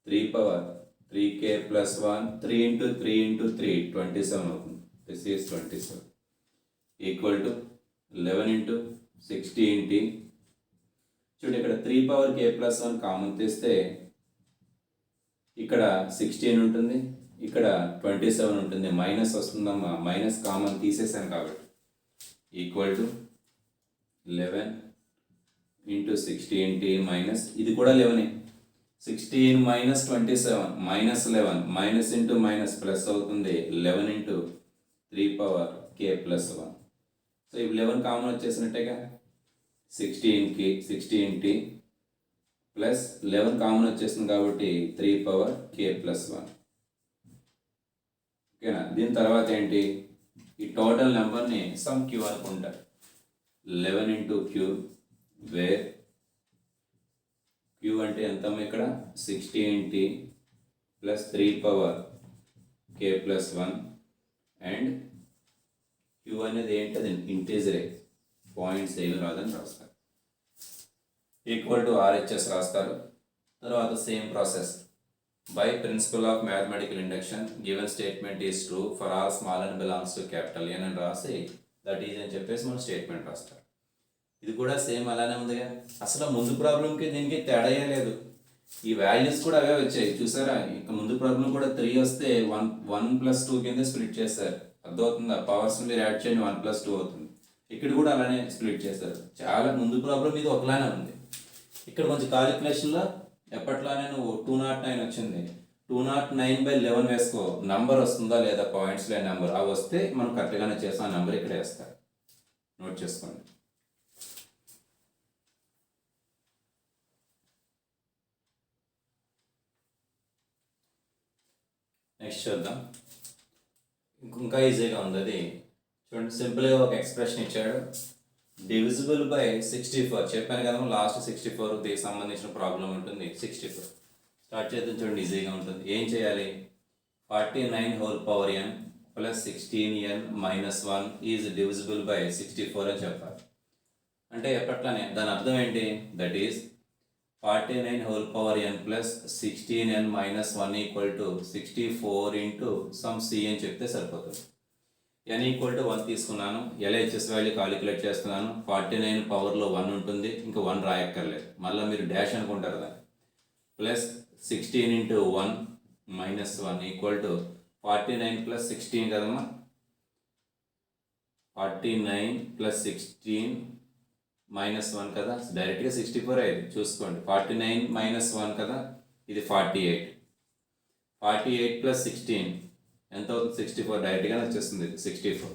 3 power 3k plus 1 3 into 3 into 3 27 అవుతుంది this is 27 equal to 11 into 16t చూడండి ఇక్కడ 3 పవర్ k ప్లస్ 1 కామన్ తీస్తే ఇక్కడ 16 ఉంటుంది ఇక్కడ 27 ఉంటుంది మైనస్ వస్తుందమ్మా మైనస్ కామన్ తీసేసాను కాబట్టి equal to 11 into 16t minus ఇది కూడా 11 16 minus 27 minus 11 minus into minus plus అవుతుంది 11 into 3 power k plus 1 so ఇప్పుడు 11 కామన్ వచ్చేసినట్టేగా 16t ప్లస్ 11 కామన్ వచ్చేసింది కాబట్టి 3 పవర్ k ప్లస్ 1 ఓకేనా దీని తర్వాత ఏంటి ఈ టోటల్ నెంబర్ని సమ్ క్యూ అనుకుంటారు 11 ఇంటూ క్యూ వేర్ క్యూ అంటే ఎంతమ్మా ఇక్కడ 16t plus 3 power k plus 1 and Q అనేది ఏంటది ఇంటీజరే పాయింట్స్ ఏమి రాదని రాస్తారు ఈక్వల్ టు RHS రాస్తారు తర్వాత same process by principle of mathematical induction given statement is true for all small and belongs to capital N అని రాసి దట్ ఈజ్ అని చెప్పేసి మనం స్టేట్మెంట్ రాస్తారు ఇది కూడా సేమ్ అలానే ఉందిగా అసలు ముందు ప్రాబ్లంకి దీనికి తేడా లేదు ఈ వాల్యూస్ కూడా అవే వచ్చాయి చూసారా ఇక ముందు ప్రాబ్లం కూడా 3 వస్తే 1 ప్లస్ 2 కింద స్ప్లిట్ చేస్తారు అర్థమవుతుందా పవర్స్ మీరు యాడ్ చేయండి 1 ప్లస్ 2 అవుతుంది ఇక్కడ కూడా అలానే స్ప్లిట్ చేస్తారు చాలా ముందు ప్రాబ్లం ఇది ఒకలానే ఉంది ఇక్కడ కొంచెం కాలిక్యులేషన్లో ఎప్పట్లానే నువ్వు 209 వచ్చింది 209/11 వేసుకో నంబర్ వస్తుందా లేదా పాయింట్స్ లేని నెంబర్ అవి వస్తే మనం కరెక్ట్గానే చేస్తాం నెంబర్ ఇక్కడ వేస్తారు నోట్ చేసుకోండి నెక్స్ట్ చూద్దాం ఇంకా ఈజీగా ఉంది అది చూడండి సింపుల్గా ఒక ఎక్స్ప్రెషన్ ఇచ్చాడు డివిజిబుల్ బై 64 చెప్పాను కదా లాస్ట్ 64 దీనికి సంబంధించిన ప్రాబ్లం ఉంటుంది 64 స్టార్ట్ చేద్దాం చూడండి ఈజీగా ఉంటుంది ఏం చేయాలి 49 whole power n plus 16n minus 1 is divisible by 64 అని చెప్పాలి అంటే ఎప్పట్లానే దాని అర్థం ఏంటి? That is 49 whole power n plus 16n minus 1 equal to 64 into some C అని చెప్తే సరిపోతుంది. n ఈక్వల్ టు 1 తీసుకున్నాను, ఎల్హెచ్ఎస్ వాల్యూ కాలిక్యులేట్ చేస్తున్నాను. 49 పవర్లో 1 ఉంటుంది, ఇంకా 1 రాయక్కర్లేదు, మళ్ళీ మీరు డాష్ అనుకుంటారు దాన్ని. Plus 16 into 1 minus 1 equal to 49 plus 16 కదమ్మా, 49 ప్లస్ 16 మైనస్ 1 కదా, డైరెక్ట్గా 64 అయ్యింది చూసుకోండి. 49 మైనస్ 1 కదా, ఇది 48. 48 ప్లస్ 16 ఎంత అవుతుంది? 64. డైరెక్ట్గానే వచ్చేస్తుంది 64.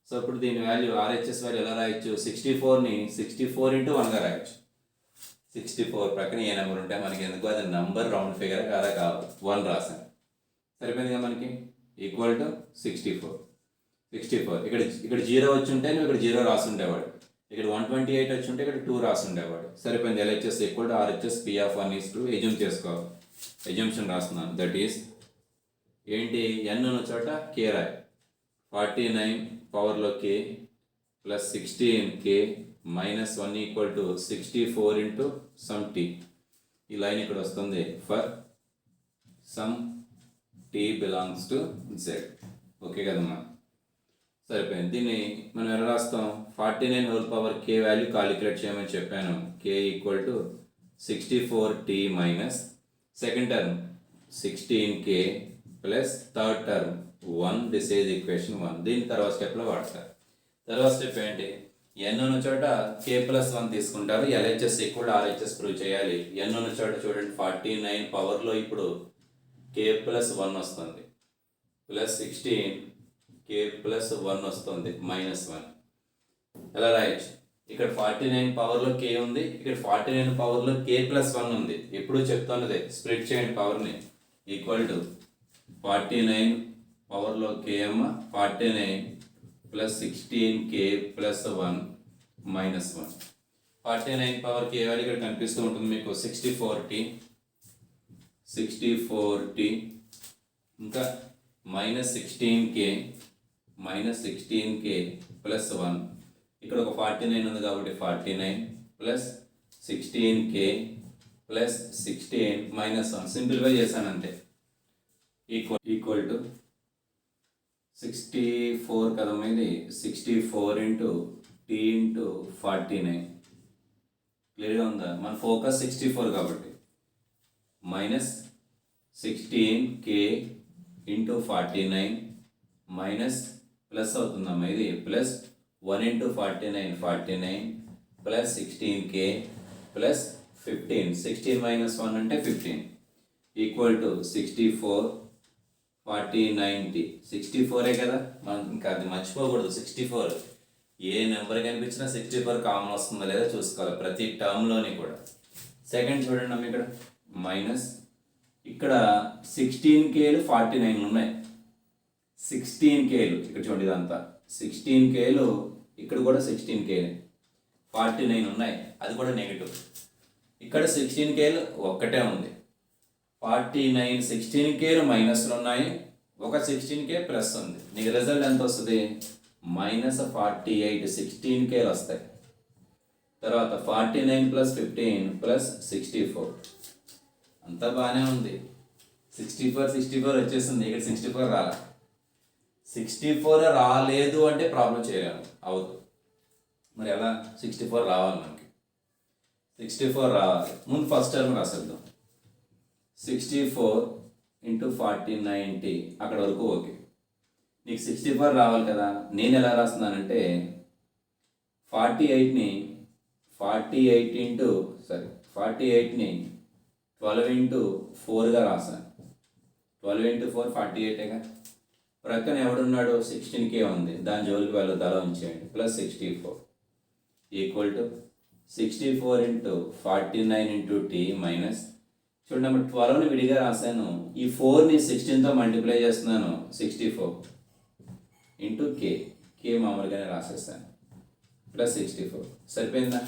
సో ఇప్పుడు దీని వాల్యూ ఆర్హెచ్ఎస్ వాల్యూ ఎలా రాయొచ్చు? 64ని 64 ఇంటూ 1గా రాయొచ్చు. 64 ప్రక్కన ఏ నెంబర్ ఉంటే మనకి ఎందుకు, అది నంబర్ రౌండ్ ఫిగర్ కాదా కావాలి, 1 రాసాను సరిపోయింది కదా మనకి. Equal to 64. ఇక్కడ 0 వచ్చి ఉంటే నువ్వు ఇక్కడ 0 రాసి ఉండేవాడు, ఇక్కడ 128 వచ్చి ఉంటే ఇక్కడ 2 రాసి ఉండేవాడు. సరిపోయింది. LHS equal to RHS P of 1 is 2 assume చేసుకోవాలి. ఎజ్యూమ్షన్ రాస్తున్నాను. దట్ ఈస్ ఏంటి, ఎన్ ఉన్న చోట కే రాయి. 49 పవర్లో K plus 16k minus 1 equal to 64 into some T. ఈ లైన్ ఇక్కడ వస్తుంది. For some T belongs to Z. Okay కదమ్మా, సరిపోయింది. దీన్ని మనం ఎలా రాస్తాం? 49 whole power K value calculate చేయమని చెప్పాను. K equal to 64t minus second term 16k plus third term 1. This is equation 1. దీని తర్వాత స్టెప్లో వాడతారు. తర్వాత స్టెప్ ఏంటి, ఎన్ ఉన్న చోట కే ప్లస్ 1 తీసుకుంటారు. ఎల్హెచ్ఎస్ ఈక్వల్ ఆర్హెచ్ఎస్ ప్రూవ్ చేయాలి. ఎన్ ఉన్న చోట చూడండి 49 పవర్లో ఇప్పుడు కే ప్లస్ 1 వస్తుంది, ప్లస్ 16 కే ప్లస్ 1 వస్తుంది, మైనస్ 1. ఎలా రాయొచ్చు? ఇక్కడ 49 పవర్లో కే ఉంది, ఇక్కడ 49 పవర్లో కే ప్లస్ 1 ఉంది. ఎప్పుడు చెప్తున్నదే స్ప్లిట్ చేయండి పవర్ని. ఈక్వల్ టు 49 పవర్లో కే అమ్మ 49 plus 16k plus 1 minus 1. 49 power K value ఇక్కడ కనిపిస్తూ ఉంటుంది మీకు 64t ఇంకా మైనస్ 16k ప్లస్ 1. ఇక్కడ ఒక 49 ఉంది కాబట్టి 49 plus 16k plus 16 minus 1. Simplify చేశాను అంతే. ఈక్వల్ టు 64 కదమ్మా, ఇది 64 ఇంటూ టీ ఇంటూ 49. క్లియర్గా ఉందా? మన ఫోకస్ 64 కాబట్టి minus 16k into 49 minus plus అవుతుందమ్మా, ఇది plus 1 into 49 plus 16k plus 15. 16 minus 1 అంటే 15 ఈక్వల్ టు 64 40 90. 64 కదా, మనం ఇంకా అది మర్చిపోకూడదు. 64 ఏ నెంబర్ కనిపించినా 64 కామన్ వస్తుందో లేదో చూసుకోవాలి ప్రతి టర్మ్లోని కూడా. సెకండ్ చూడండి అమ్మ, ఇక్కడ మైనస్ ఇక్కడ 16kలు 49 ఉన్నాయి. 16kలు ఇక్కడ చూడండి, ఇదంతా 16kలు, ఇక్కడ కూడా 16kలు 49 ఉన్నాయి, అది కూడా నెగిటివ్. ఇక్కడ 16kలు ఒక్కటే ఉంది. 49 16kలు మైనస్లు ఉన్నాయి, ఒక 16k ప్లస్ ఉంది. నీకు రిజల్ట్ ఎంత వస్తుంది? మైనస్ 48 16kలు వస్తాయి. తర్వాత 49 ప్లస్ 15 ప్లస్ 64. అంతా బాగానే ఉంది. 64 వచ్చేసింది. ఇక్కడ 64 రాలా. 64 రాలేదు అంటే ప్రాబ్లం చేయలేము, అవుతుంది. మరి ఎలా 64 రావాలి? మనకి 64 రావాలి. ముందు ఫస్ట్ టర్మ్ రాసేద్దాం. 64 ఇంటూ 40 90 అక్కడ వరకు ఓకే. నీకు 64 రావాలి కదా. నేను ఎలా రాస్తున్నానంటే 48ని 12 ఇంటూ 4గా రాశాను. 12 ఇంటూ 4 48గా. ప్రక్కన ఎవడున్నాడు? 16k ఉంది, దాని జోలికి వెళ్ళొద్దు, ఉంచేయండి. Plus 64 equal to 64 into 49 into T minus చూడండి నెంబర్ 12ని విడిగా రాశాను. ఈ 4ని 16తో మల్టిప్లై చేస్తున్నాను. 64 ఇంటూ కే మామూలుగానే రాసేస్తాను. ప్లస్ 64 సరిపోయిందా?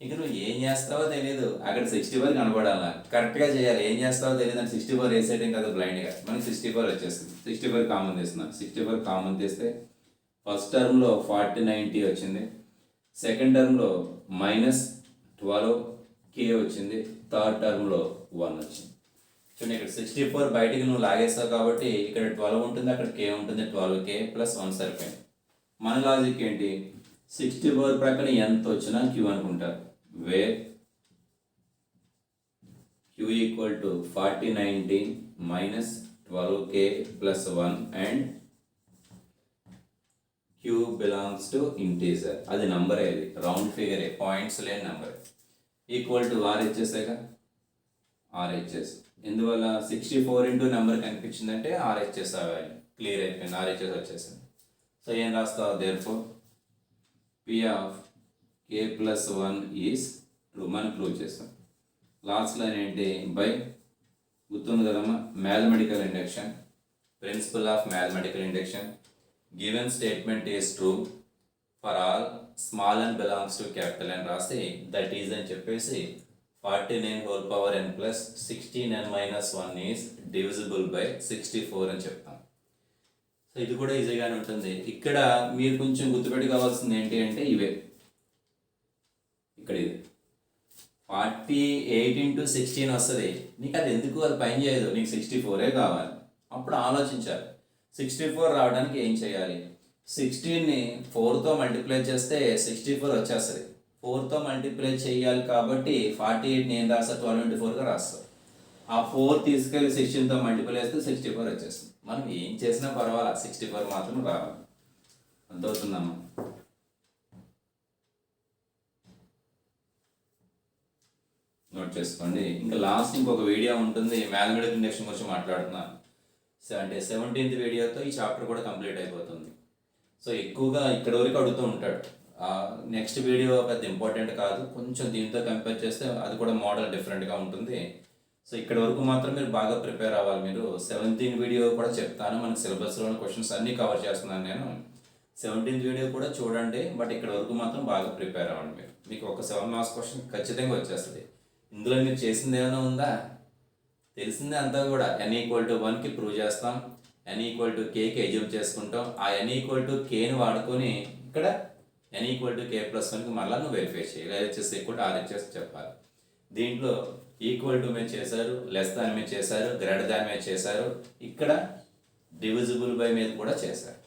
ఇక నువ్వు ఏం చేస్తావో తెలియదు, అక్కడ 64 కనపడాలా, కరెక్ట్గా చేయాలి. ఏం చేస్తావో తెలియదు అని 64 వేసేయడం కదా బ్లైండ్గా. మనకి 64 వచ్చేస్తుంది. 64 కామన్ తీస్తున్నాను. 64 కామన్ తీస్తే ఫస్ట్ టర్మ్లో 40 90 వచ్చింది. సెకండ్ టర్మ్లో -12k వచ్చింది, థర్డ్ టర్మ్లో 1 వచ్చింది. చూడండి ఇక్కడ 64 బయటికి నువ్వు లాగేస్తావు కాబట్టి ఇక్కడ 12 ఉంటుంది, అక్కడ k ఉంటుంది, 12k + 1 సరిపోయింది. మన లాజిక్ ఏంటి, 64 ప్రక్కన ఎంత వచ్చినా q అనుకుంటారు, where q = 4019 -12k + 1 and q belongs to integer. అది నంబరే, అది రౌండ్ ఫిగరే, పాయింట్స్ లేని number. Equal to RHS RHS. ఎందువల్ల 64 ఇంటూ నెంబర్ కనిపించిందంటే RHS అవ్వాలి. క్లియర్ అయిపోయింది, RHS వచ్చేసింది. సో ఏం రాస్తావు, therefore P of k + 1 is true. మనం ప్రూవ్ చేస్తాం. లాస్ట్ లైన్ ఏంటి, బై గుర్తుంది కదమ్మా, mathematical induction, principle of mathematical induction. Given statement is true for all small and belongs to capital అని రాసి దట్ ఈజ్ అని చెప్పేసి 49n + 16n - 1 is divisible by 64 అని చెప్తాం. సో ఇది కూడా ఈజీగానే ఉంటుంది. ఇక్కడ మీరు కొంచెం గుర్తుపెట్టుకోవాల్సింది ఏంటి అంటే ఇవే, ఇక్కడ ఇది 48 × 16 వస్తుంది. నీకు అది ఎందుకు, అది పని చేయదు, నీకు 64 కావాలి. అప్పుడు ఆలోచించాలి 64 రావడానికి ఏం చేయాలి. 16ని 4తో మల్టిప్లై చేస్తే 64 వచ్చేస్తుంది. 4తో మల్టిప్లై చేయాలి కాబట్టి 48ని ఏం రాస్తా, 12 × 4గా రాస్తాం. ఆ 4 తీసుకెళ్ళి 16తో మల్టిప్లై చేస్తే 64 వచ్చేస్తుంది. మనం ఏం చేసినా పర్వాలా, 64 మాత్రం రావాలి. అర్థమవుతుందమ్మా? నోట్ చేసుకోండి. ఇంకా లాస్ట్ ఇంకొక వీడియో ఉంటుంది, మ్యాథమెటికల్ ఇండక్షన్ గురించి మాట్లాడుతున్నాను. అంటే 17th వీడియోతో ఈ చాప్టర్ కూడా కంప్లీట్ అయిపోతుంది. సో ఎక్కువగా ఇక్కడ వరకు అడుగుతూ ఉంటాడు. నెక్స్ట్ వీడియో పెద్ద ఇంపార్టెంట్ కాదు, కొంచెం దీంతో కంపేర్ చేస్తే అది కూడా మోడల్ డిఫరెంట్గా ఉంటుంది. సో ఇక్కడ వరకు మాత్రం మీరు బాగా ప్రిపేర్ అవ్వాలి. మీరు 17th వీడియో కూడా చెప్తాను, మనకి సిలబస్లో క్వశ్చన్స్ అన్నీ కవర్ చేస్తున్నాను నేను. 17th వీడియో కూడా చూడండి, బట్ ఇక్కడ వరకు మాత్రం బాగా ప్రిపేర్ అవ్వండి. మీకు ఒక 7 మార్క్స్ క్వశ్చన్ ఖచ్చితంగా వచ్చేస్తుంది. ఇందులో మీరు చేసింది ఏమైనా ఉందా, తెలిసిందే అంతా కూడా. n = 1కి ప్రూవ్ చేస్తాం, n = kకి ఎజ్యూమ్ చేసుకుంటాం. ఆ n = kని వాడుకొని ఇక్కడ n = k + 1కి మళ్ళీ నువ్వు వెరిఫై చేయాలి. LHS = RHS చెప్పాలి. దీంట్లో ఈక్వల్ టు మీద చేశారు, లెస్ దాన్ మీద చేశారు, గ్రేటర్ దాన్ మీద చేశారు, ఇక్కడ డివిజిబుల్ బై మీద కూడా చేశారు.